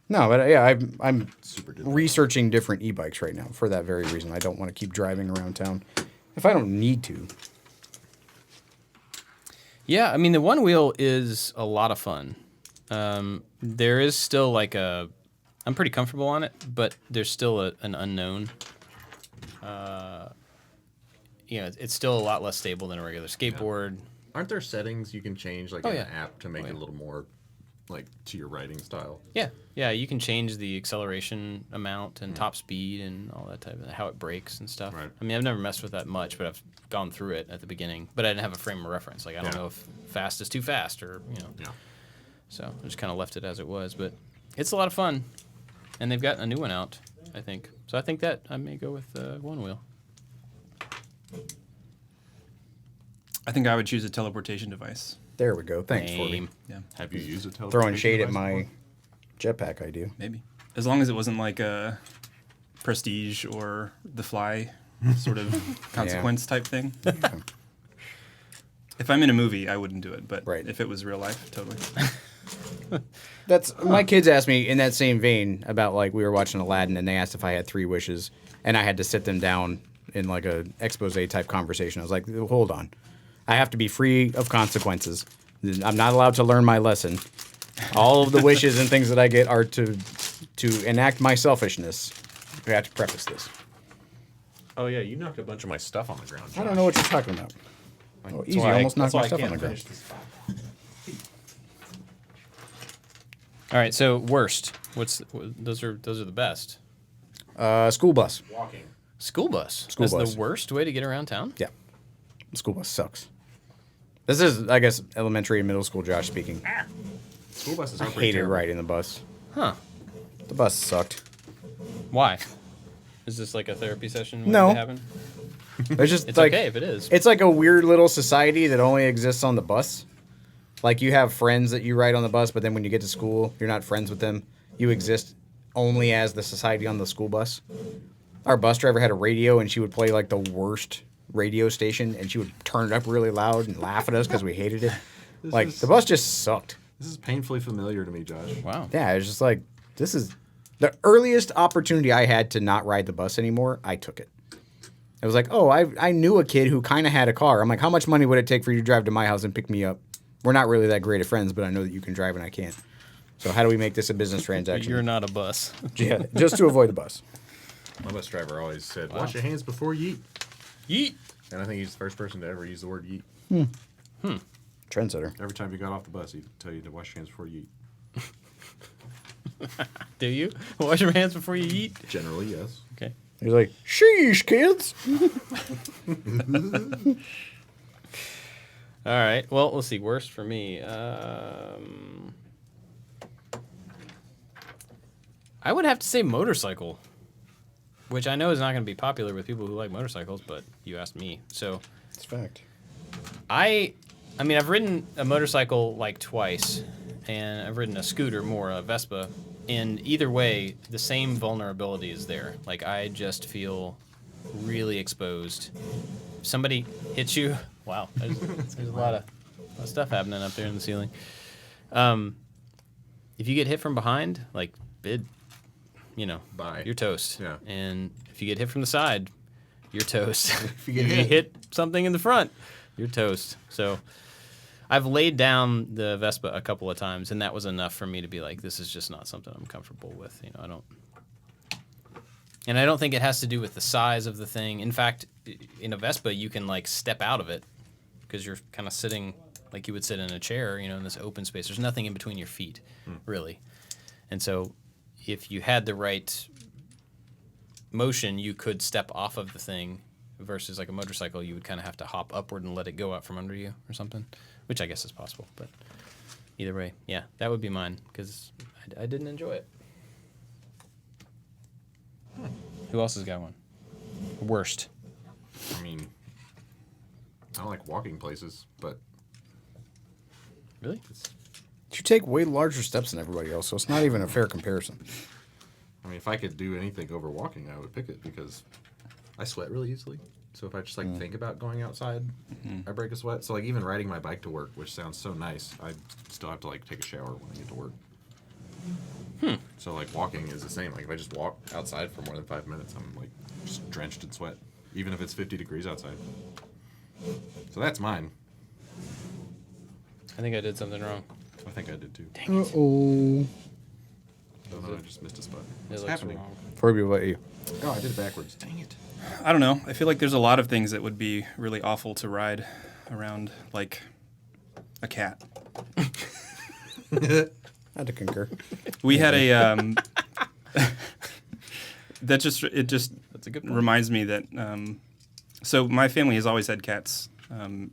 No, but yeah, I'm
Super did.
researching different e-bikes right now for that very reason. I don't want to keep driving around town if I don't need to.
Yeah, I mean the one wheel is a lot of fun. There is still like I'm pretty comfortable on it, but there's still an unknown. It's still a lot less stable than a regular skateboard.
Aren't there settings you can change like
Oh,
in
yeah.
an app to make it a little more like to your riding style.
Yeah, yeah. You can change the acceleration amount and top speed and all that type of how it brakes and stuff.
Right.
I mean, I've never messed with that much, but I've gone through it at the beginning. But I didn't have a frame of reference. Like I don't
Yeah.
know if fast is too fast or
Yeah.
So I just kind of left it as it was. But it's a lot of fun, and they've got a new one out, I think. So I think that I may go with one wheel.
I think I would choose a teleportation device.
There we go. Thanks,
Lame.
Forby.
Yeah,
Have you used a teleportation
Throwing shade at
device
my
before?
jetpack, I do.
maybe. As long as it wasn't like a Prestige or the Fly sort of consequence type thing. If I'm in a movie, I wouldn't do it. But
Right.
if it was real life, totally.
That's my kids asked me in that same vein about like we were watching Aladdin and they asked if I had 3 wishes and I had to sit them down in like a expose type conversation. I was like, hold on, I have to be free of consequences. I'm not allowed to learn my lesson. All of the wishes and things that I get are to enact my selfishness. We have to preface this.
Oh yeah, you knocked a bunch of my stuff on the ground.
I don't know what you're talking about. Oh, easy,
why I-
almost knocked
that's why
my
I
stuff on
can't
the ground.
finish this.
All right. So worst. Those are the best.
School bus.
Walking.
School bus.
School
That's
bus.
the worst way to get around town.
Yeah. The school bus sucks. This is, I guess, elementary and middle school Josh speaking.
School buses are
I
pretty
hated
terrible.
riding the bus.
Huh?
The bus sucked.
Why? Is this like a therapy session? waiting
No.
to happen?
There's just
It's
like
okay if it is.
it's like a weird little society that only exists on the bus. Like you have friends that you ride on the bus, but then when you get to school, you're not friends with them. You exist only as the society on the school bus. Our bus driver had a radio, and she would play like the worst radio station, and she would turn it up really loud and laugh at us because we hated it. Like
is-
the bus just sucked.
This is painfully familiar to me, Josh.
Wow.
Yeah, it was just like this is the earliest opportunity I had to not ride the bus anymore. I took it. It was like, oh, I knew a kid who kind of had a car. I'm like, how much money would it take for you to drive to my house and pick me up? We're not really that great of friends, but I know that you can drive and I can't. So how do we make this a business transaction?
You're not a bus.
Yeah, just to avoid the bus.
My bus driver always said, "Wash your hands before you eat."
Yeet.
And I think he's the first person to ever use the word "yeet."
Trendsetter.
Every time you got off the bus, he'd tell you to wash your hands before you eat.
Do you wash your hands before you eat?
Generally, yes.
Okay.
He's like, sheesh, kids.
All right. Well, let's see. Worst for me. I would have to say motorcycle, which I know is not going to be popular with people who like motorcycles, but you asked me. So
It's fact.
I mean, I've ridden a motorcycle like twice, and I've ridden a scooter more, a Vespa. And either way, the same vulnerability is there. Like, I just feel really exposed. If somebody hits you, wow, there's a lot of stuff happening up there in the ceiling. If you get hit from behind, like,
Bye.
you're toast.
Yeah.
And if you get hit from the side, you're toast. If
you get hit.
hit something in the front, you're toast. So I've laid down the Vespa a couple of times, and that was enough for me to be like, this is just not something I'm comfortable with. I don't think it has to do with the size of the thing. In fact, in a Vespa, you can like step out of it because you're kind of sitting like you would sit in a chair, in this open space. There's nothing in between your feet, really. And so if you had the right motion, you could step off of the thing versus like a motorcycle, you would kind of have to hop upward and let it go out from under you or something, which I guess is possible. But either way, yeah, that would be mine because I didn't enjoy it. Who else has got one? Worst.
I mean, I don't like walking places, but
Really?
You take way larger steps than everybody else, so it's not even a fair comparison.
I mean, if I could do anything over walking, I would pick it because I sweat really easily. So if I just like think about going outside, I break a sweat. So like even riding my bike to work, which sounds so nice, I still have to like take a shower when I get to work. So like walking is the same. Like if I just walk outside for more than 5 minutes, I'm like just drenched in sweat, even if it's 50 degrees outside. So that's mine.
I think I did something wrong.
I think I did too.
Uh-oh.
Oh no, I just missed a spot.
It
What's
looks
happening?
wrong.
Forby, what about you?
Oh, I did it backwards. Dang it.
I don't know. I feel like there's a lot of things that would be really awful to ride around, like a cat.
I had to concur.
We had a that just
That's a good point.
reminds me that so my family has always had cats, and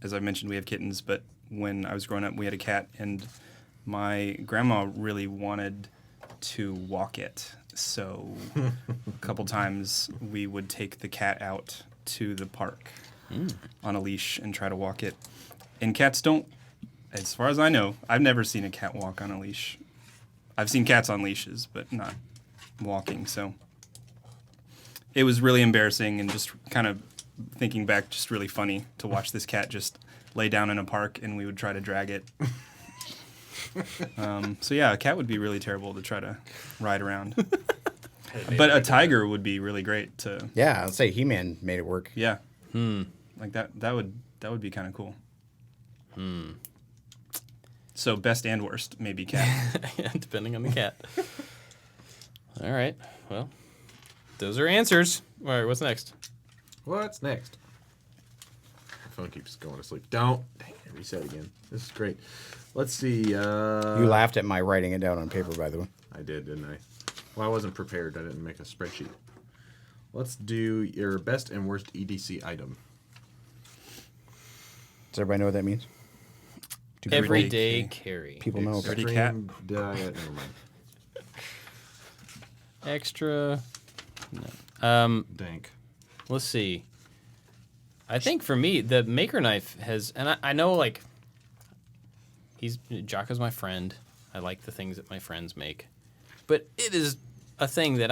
as I mentioned, we have kittens. But when I was growing up, we had a cat, and my grandma really wanted to walk it. So a couple times we would take the cat out to the park on a leash and try to walk it. And cats don't, as far as I know, I've never seen a cat walk on a leash. I've seen cats on leashes, but not walking. So it was really embarrassing, and just kind of thinking back, just really funny to watch this cat just lay down in a park and we would try to drag it. So yeah, a cat would be really terrible to try to ride around. But a tiger would be really great to,
Yeah, I'll say He-Man made it work.
yeah. Like that would be kind of cool. So best and worst, maybe cat.
Yeah, depending on the cat. All right. Well, those are answers. All right, what's next?
What's next? My phone keeps going to sleep. Don't. Dang it, reset again. This is great. Let's see.
You laughed at my writing it down on paper, by the way.
I did, didn't I? Well, I wasn't prepared. I didn't make a spreadsheet. Let's do your best and worst EDC item.
Does everybody know what that means?
Everyday carry.
People know.
Dirty
Extreme
cat.
Diet. Never mind.
Extra. No.
Dank.
Let's see. I think for me, the Maker Knife has, and I know like, Jocko's my friend. I like the things that my friends make, but it is a thing that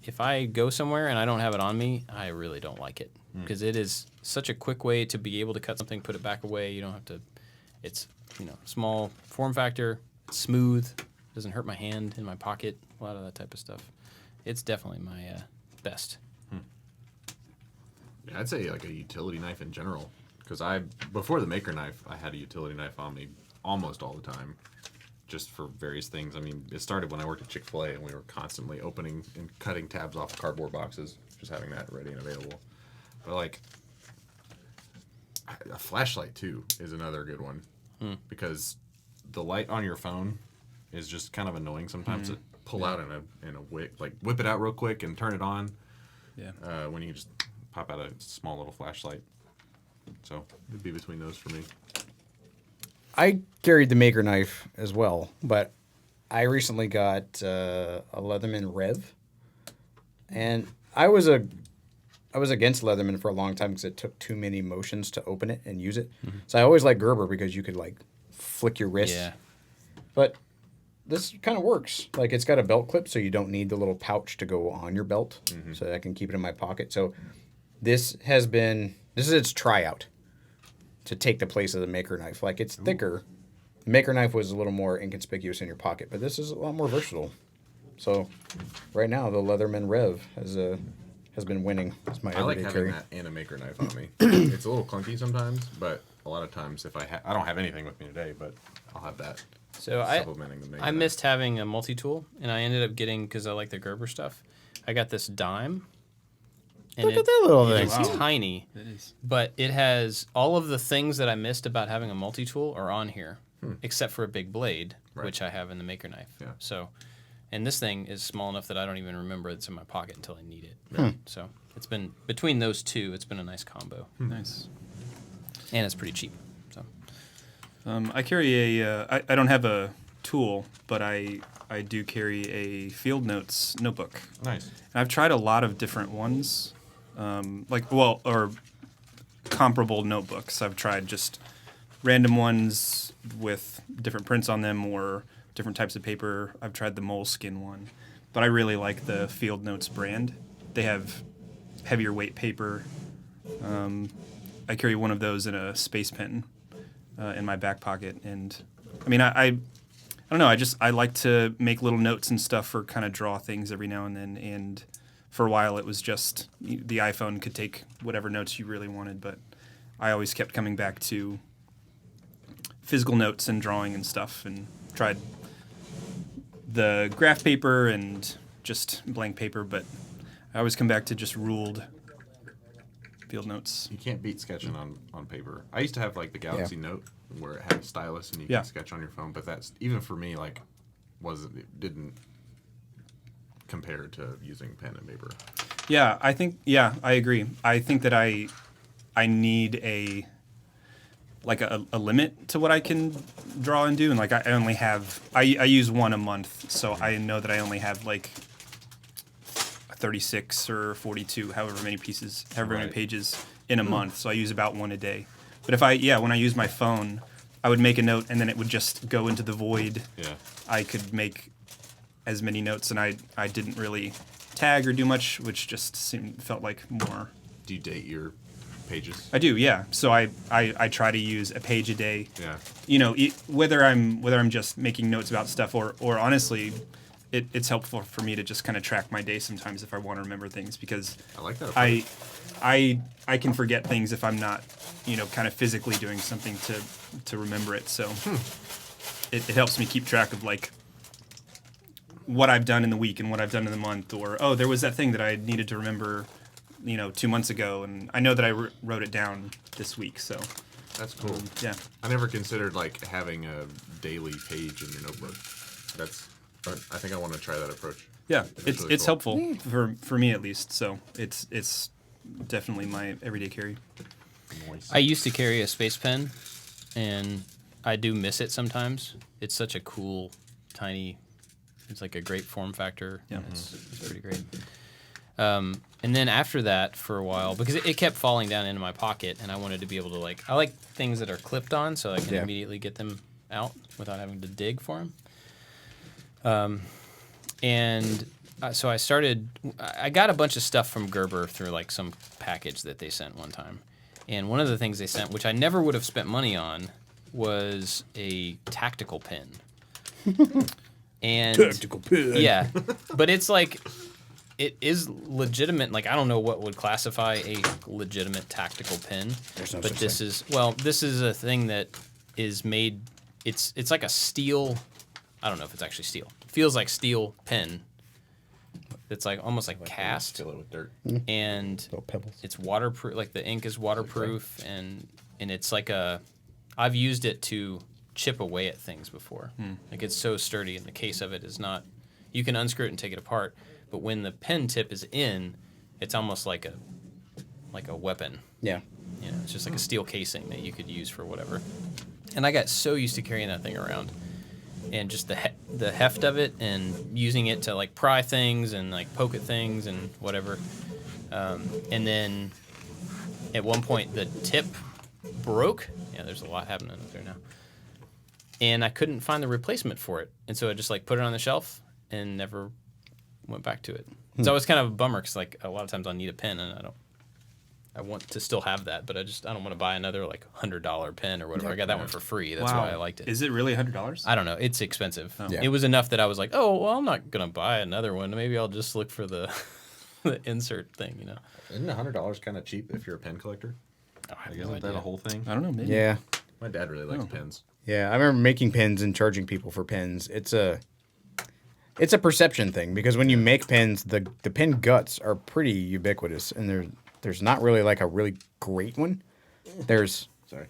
if I go somewhere and I don't have it on me, I really don't like it because it is such a quick way to be able to cut something, put it back away. You don't have to. It's small form factor, smooth, doesn't hurt my hand in my pocket. A lot of that type of stuff. It's definitely my best.
Yeah, I'd say like a utility knife in general. Because before the Maker Knife, I had a utility knife on me almost all the time. Just for various things. I mean, it started when I worked at Chick-fil-A and we were constantly opening and cutting tabs off cardboard boxes. Just having that ready and available. But like, a flashlight too is another good one. Because the light on your phone is just kind of annoying sometimes to pull out in a wick. Like whip it out real quick and turn it on.
Yeah.
When you can just pop out a small little flashlight. So it'd be between those for me.
I carried the Maker Knife as well, but I recently got a Leatherman Rev, and I was against Leatherman for a long time because it took too many motions to open it and use it. So I always liked Gerber because you could like flick your wrist.
Yeah.
But this kind of works. Like it's got a belt clip, so you don't need the little pouch to go on your belt, so I can keep it in my pocket. So this is its tryout to take the place of the Maker Knife. Like it's thicker. The Maker Knife was a little more inconspicuous in your pocket, but this is a lot more versatile. So right now the Leatherman Rev has been winning. It's my
I like
everyday
having
carry.
that and a Maker Knife on me. It's a little clunky sometimes, but a lot of times if I don't have anything with me today, but I'll have that.
So
Supplementing the Maker
I
Knife.
missed having a multi-tool, and I ended up getting, because I like the Gerber stuff, I got this dime. And
Look at that little thing.
It's tiny,
It is.
but it has all of the things that I missed about having a multi-tool are on here, except for a big blade,
Right.
which I have in the Maker Knife.
Yeah.
So, and this thing is small enough that I don't even remember it's in my pocket until I need it. So it's been, between those two, it's been a nice combo.
Nice.
And it's pretty cheap. So
I carry I don't have a tool, but I do carry a field notes notebook.
Nice.
And I've tried a lot of different ones, or comparable notebooks. I've tried just random ones with different prints on them or different types of paper. I've tried the Moleskin one, but I really like the Field Notes brand. They have heavier weight paper. I carry one of those in a space pen in my back pocket, and I mean, I don't know. I like to make little notes and stuff or kind of draw things every now and then. And for a while, it was just the iPhone could take whatever notes you really wanted, but I always kept coming back to physical notes and drawing and stuff, and tried the graph paper and just blank paper, but I always come back to just ruled field notes.
You can't beat sketching on paper. I used to have like the Galaxy Note where it had a stylus and you
Yeah.
could sketch on your phone, but that's even for me like didn't compare to using pen and paper.
Yeah, I agree. I think that I need a limit to what I can draw and do, and like I only have I use one a month, so I know that I only have like 36 or 42, however many
Right.
pages in a month. So I use about one a day. But when I use my phone, I would make a note and then it would just go into the void.
Yeah.
I could make as many notes, and I didn't really tag or do much, which just felt like more.
Do you date your pages?
I do, yeah. So I try to use a page a day.
Yeah.
You know, whether I'm just making notes about stuff or honestly, it's helpful for me to just kind of track my day sometimes if I want to remember things, because
I like that approach.
I can forget things if I'm not, kind of physically doing something to remember it. So it helps me keep track of like what I've done in the week and what I've done in the month, or there was that thing that I needed to remember, 2 months ago, and I know that I wrote it down this week. So
That's cool.
yeah.
I never considered like having a daily page in your notebook. I think I want to try that approach.
Yeah,
That's really
it's
cool.
helpful for me at least. So it's definitely my everyday carry.
I used to carry a space pen, and I do miss it sometimes. It's such a cool, tiny. It's like a great form factor.
Yeah.
It's pretty great. And then after that, for a while, because it kept falling down into my pocket, and I wanted to be able to I like things that are clipped on, so I can immediately get them out without having to dig for them. So I got a bunch of stuff from Gerber through like some package that they sent one time. And one of the things they sent, which I never would have spent money on, was a tactical pen. And
Tactical pen.
yeah, but it's like, it is legitimate. Like, I don't know what would classify a legitimate tactical pen.
There's no
but
such
this
thing.
this is a thing that is made, it's like a steel, I don't know if it's actually steel. It feels like steel pen. It's like almost like cast,
Fill it with dirt.
and
Little pebbles.
it's waterproof. Like the ink is waterproof, and it's like I've used it to chip away at things before. Like, it's so sturdy, and the case of it is not. You can unscrew it and take it apart, but when the pen tip is in, it's almost like a weapon.
Yeah.
It's just like a steel casing that you could use for whatever. And I got so used to carrying that thing around, and just the heft of it, and using it to like pry things and like poke at things and whatever. And then at one point the tip broke. Yeah, there's a lot happening up there now. And I couldn't find the replacement for it, and so I just like put it on the shelf and never went back to it. So it was kind of a bummer, because like a lot of times I'll need a pen, and I want to still have that, but I don't want to buy another like $100 pen or whatever. I got that one for free. That's why I liked it.
Is it really $100?
I don't know. It's expensive.
Yeah.
It was enough that I was like, oh, well, I'm not gonna buy another one. Maybe I'll just look for the the insert thing.
Isn't $100 kind of cheap if you're a pen collector?
Oh, I have
Like,
no
isn't that
idea.
a whole thing?
I don't know. Maybe.
Yeah.
My dad really likes pens.
Yeah, I remember making pens and charging people for pens. It's a perception thing, because when you make pens, the pen guts are pretty ubiquitous, and there's not really like a really great one. There's
Sorry.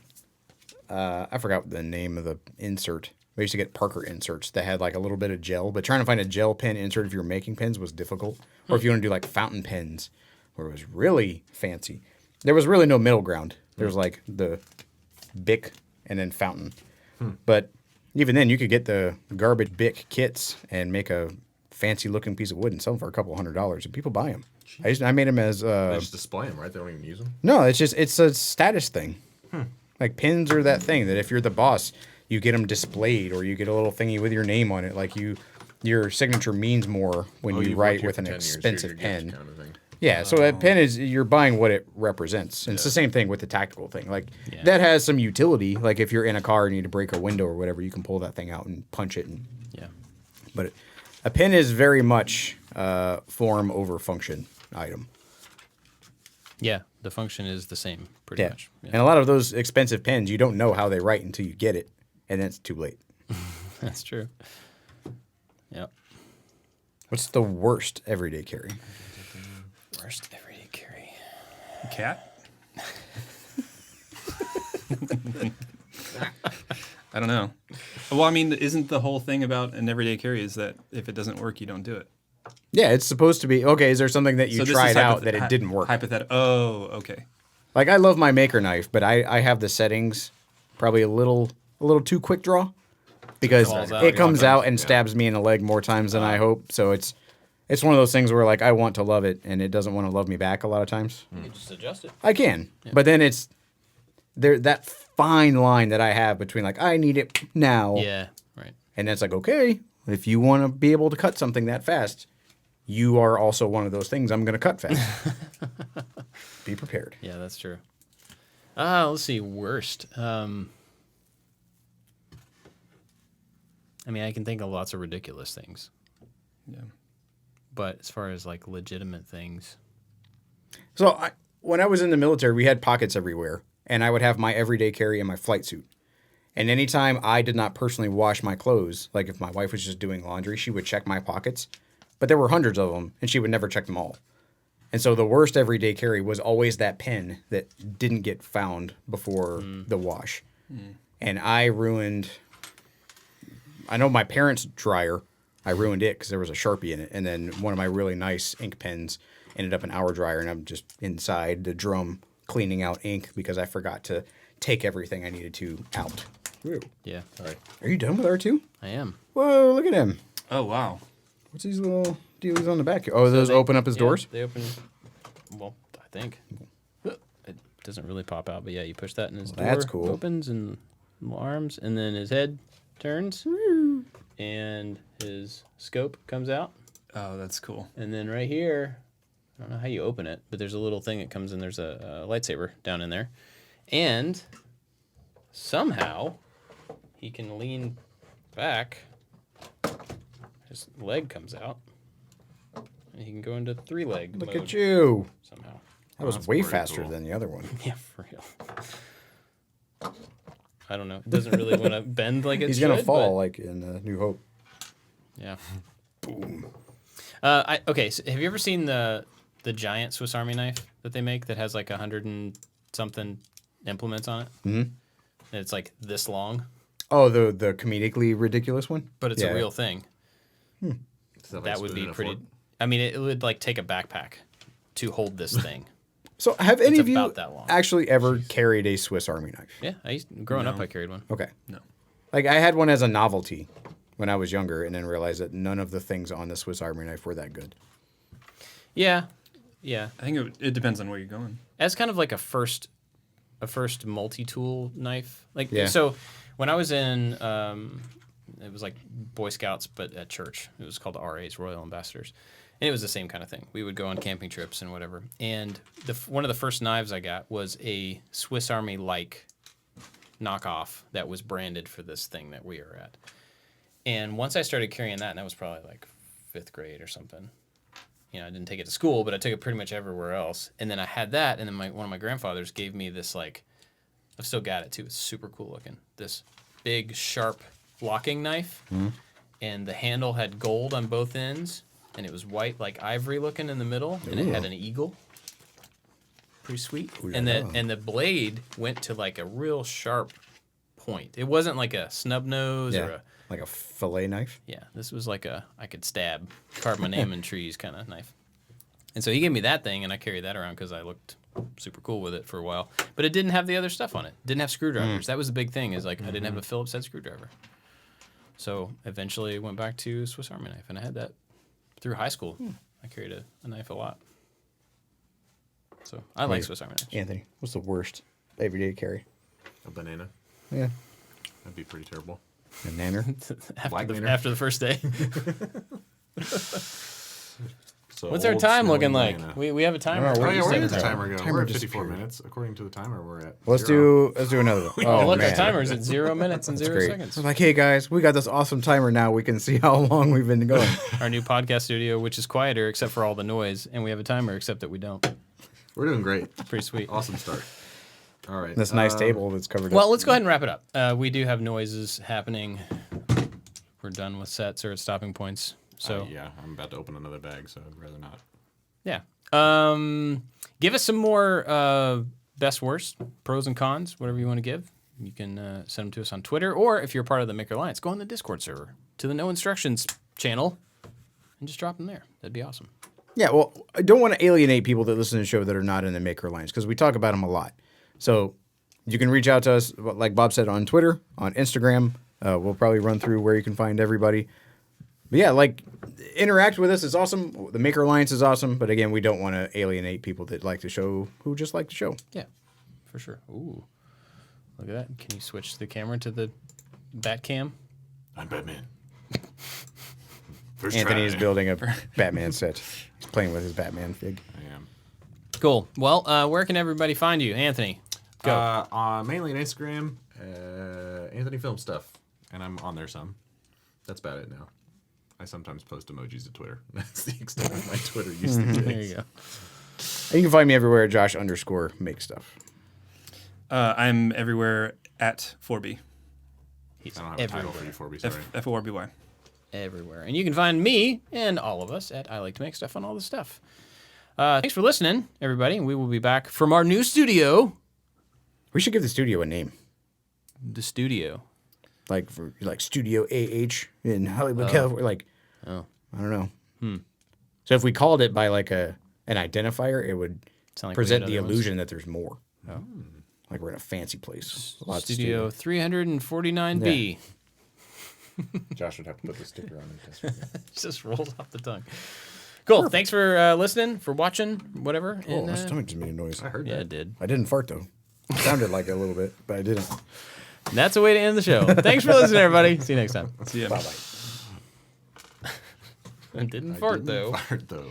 I forgot the name of the insert. We used to get Parker inserts that had like a little bit of gel, but trying to find a gel pen insert if you were making pens was difficult. Or if you want to do like fountain pens, where it was really fancy, there was really no middle ground. There was like the Bic and then fountain. But even then, you could get the garbage Bic kits and make a fancy looking piece of wood and sell them for a couple $100s, and people buy them. I made them as
They just display them, right? They don't even use them.
no, it's a status thing. Like, pins are that thing that if you're the boss, you get them displayed, or you get a little thingy with your name on it. Like, your signature means more when you
you've
write
worked here
with
for
an
10 years, here's
expensive
your gift
pen.
kind of thing.
Yeah, so a pen is, you're buying what it represents. And it's the same thing with the tactical thing. Like,
Yeah.
that has some utility. Like, if you're in a car and you need to break a window or whatever, you can pull that thing out and punch it.
Yeah.
But a pen is very much form over function item.
Yeah. The function is the same, pretty much.
And a lot of those expensive pens, you don't know how they write until you get it, and then it's too late.
That's true. Yep.
What's the worst everyday carry?
Worst everyday carry.
Cat? I don't know. Well, I mean, isn't the whole thing about an everyday carry is that if it doesn't work, you don't do it?
Yeah, it's supposed to be. Okay, is there something that you
So this
tried
is
out that it didn't work?
Hypothetical. Oh, okay.
Like, I love my maker knife, but I have the settings probably a little too quick draw because
Falls out.
it comes out and
Yeah.
stabs me in the leg more times than I hope. So it's one of those things where like I want to love it and it doesn't want to love me back a lot of times.
You can just adjust it.
I can, but then it's there that fine line that I have between like I need it now,
Yeah, right.
and it's like okay, if you want to be able to cut something that fast, you are also one of those things I'm going to cut fast. Be prepared.
Yeah, that's true. Let's see. Worst. I mean, I can think of lots of ridiculous things,
Yeah.
but as far as like legitimate things,
So when I was in the military, we had pockets everywhere, and I would have my everyday carry in my flight suit. And anytime I did not personally wash my clothes, like if my wife was just doing laundry, she would check my pockets. But there were hundreds of them, and she would never check them all. And so the worst everyday carry was always that pen that didn't get found before the wash. And I know my parents' dryer, I ruined it because there was a Sharpie in it. And then one of my really nice ink pens ended up in our dryer, and I'm just inside the drum cleaning out ink because I forgot to take everything I needed to out. Whoa.
yeah,
Sorry. Are you done with R2?
I am.
Whoa, look at him.
Oh, wow.
What's these little dealies on the back here? Oh, those open up his doors?
They open. Well, I think it doesn't really pop out, but yeah, you push that and his door
that's cool.
opens and little arms, and then his head turns, and his scope comes out,
Oh, that's cool.
and then right here, I don't know how you open it, but there's a little thing that comes in. There's a lightsaber down in there, and somehow he can lean back. His leg comes out, and he can go into 3-leg
Look
mode
at you.
somehow.
That was
that's
way
pretty
faster
cool.
than the other one.
Yeah, for real. I don't know. It doesn't really want to bend like it
He's
should.
going to fall
but-
like in New Hope.
Yeah. Boom. Okay. So have you ever seen the giant Swiss Army knife that they make that has like 100 and something implements on it? Mm-hmm. And it's like this long,
Oh, the comedically ridiculous one?
but it's
Yeah.
a real thing.
Is like
That would be
spinning a
pretty.
fork?
I mean, it would like take a backpack to hold this thing.
So have any
It's
of you
about that long.
actually ever carried a Swiss Army knife?
Yeah, growing up, I carried one.
Okay.
No.
Like I had one as a novelty when I was younger and then realized that none of the things on the Swiss Army knife were that good.
Yeah, yeah.
I think it depends on where you're going.
As kind of like a first multi-tool knife. Like
Yeah.
so when I was in it was like Boy Scouts but at church. It was called RAs, Royal Ambassadors. And it was the same kind of thing. We would go on camping trips and whatever. And one of the first knives I got was a Swiss Army like knockoff that was branded for this thing that we were at. And once I started carrying that, and that was probably like 5th grade or something. You know, I didn't take it to school, but I took it pretty much everywhere else. And then I had that, and then one of my grandfathers gave me this, like, I've still got it too. It's super cool looking. This big, sharp locking knife, and the handle had gold on both ends, and it was white, like ivory looking in the middle, and it had an eagle. Pretty sweet. And the blade went to like a real sharp point. It wasn't like a snub nose or a
like a fillet knife.
yeah, this was like I could carve my name in trees kind of knife. And so he gave me that thing, and I carried that around because I looked super cool with it for a while. But it didn't have the other stuff on it. Didn't have screwdrivers. That was the big thing. Is like I didn't have a Phillips head screwdriver. So eventually went back to Swiss Army knife, and I had that through high school. I carried a knife a lot. So I like Swiss Army knives.
Anthony, what's the worst everyday carry?
A banana.
Yeah.
That'd be pretty terrible.
A nanner.
Black nanner?
After the first day.
So
What's our
old
time
smelling
looking like?
banana.
We have a timer.
Oh,
Oh
What
yeah,
is
where
that
did the
timer?
timer go?
Timer
We're at 54
disappeared.
minutes. According to the timer, we're at
Let's
0.
do another one.
Oh, look,
man.
the timer's at 0 minutes and 0
Great.
seconds.
I'm like, hey guys, we got this awesome timer now. We can see how long we've been going.
Our new podcast studio, which is quieter except for all the noise, and we have a timer except that we don't.
We're doing great.
Pretty sweet.
Awesome start. All right.
This nice table that's covered
Well,
up.
let's go ahead and wrap it up. We do have noises happening. We're done with sets or at stopping points. So
Yeah, I'm about to open another bag, so I'd rather not.
yeah. Give us some more best, worst, pros and cons, whatever you want to give. You can send them to us on Twitter, or if you're part of the Maker Alliance, go on the Discord server to the No Instructions channel and just drop them there. That'd be awesome.
Yeah, well, I don't want to alienate people that listen to the show that are not in the Maker Alliance because we talk about them a lot. So you can reach out to us, like Bob said, on Twitter, on Instagram. We'll probably run through where you can find everybody. But yeah, like, interact with us. It's awesome. The Maker Alliance is awesome. But again, we don't want to alienate people that like the show who just like the show.
Yeah, for sure. Ooh, look at that. Can you switch the camera to the bat cam?
I'm Batman. First
Anthony is
try.
building a Batman set. He's playing with his Batman fig.
I am.
Cool. Well, where can everybody find you? Anthony, go.
Mainly on Instagram, Anthony Film Stuff.
And I'm on there some.
That's about it now.
I sometimes post emojis to Twitter.
That's the extent of my Twitter use these
There
days.
you go.
And you can find me everywhere at Josh_make stuff.
I'm everywhere at 4B.
He's
I don't have a title for you,
everywhere.
4B, sorry.
F-O-R-B-Y.
Everywhere. And you can find me and all of us at I Like to Make Stuff on all this stuff. Thanks for listening, everybody. We will be back from our new studio.
We should give the studio a name.
The studio.
Like Studio AH in Hollywood, California. Like, I don't know. So if we called it by like an identifier, it would
Sound like we
present
had
the
other ones?
illusion that there's more. Like we're in a fancy place. Lots of
Studio 349B.
Josh would have to put the sticker on it.
Just rolls off the tongue. Cool. Thanks for listening, for watching, whatever.
Oh,
And,
my stomach just made a noise.
I heard
yeah,
that.
it did.
I didn't fart though. It sounded like it a little bit, but I didn't.
That's a way to end the show. Thanks for listening, everybody. See you next time.
See ya.
Bye-bye.
I didn't fart, though.
Fart, though.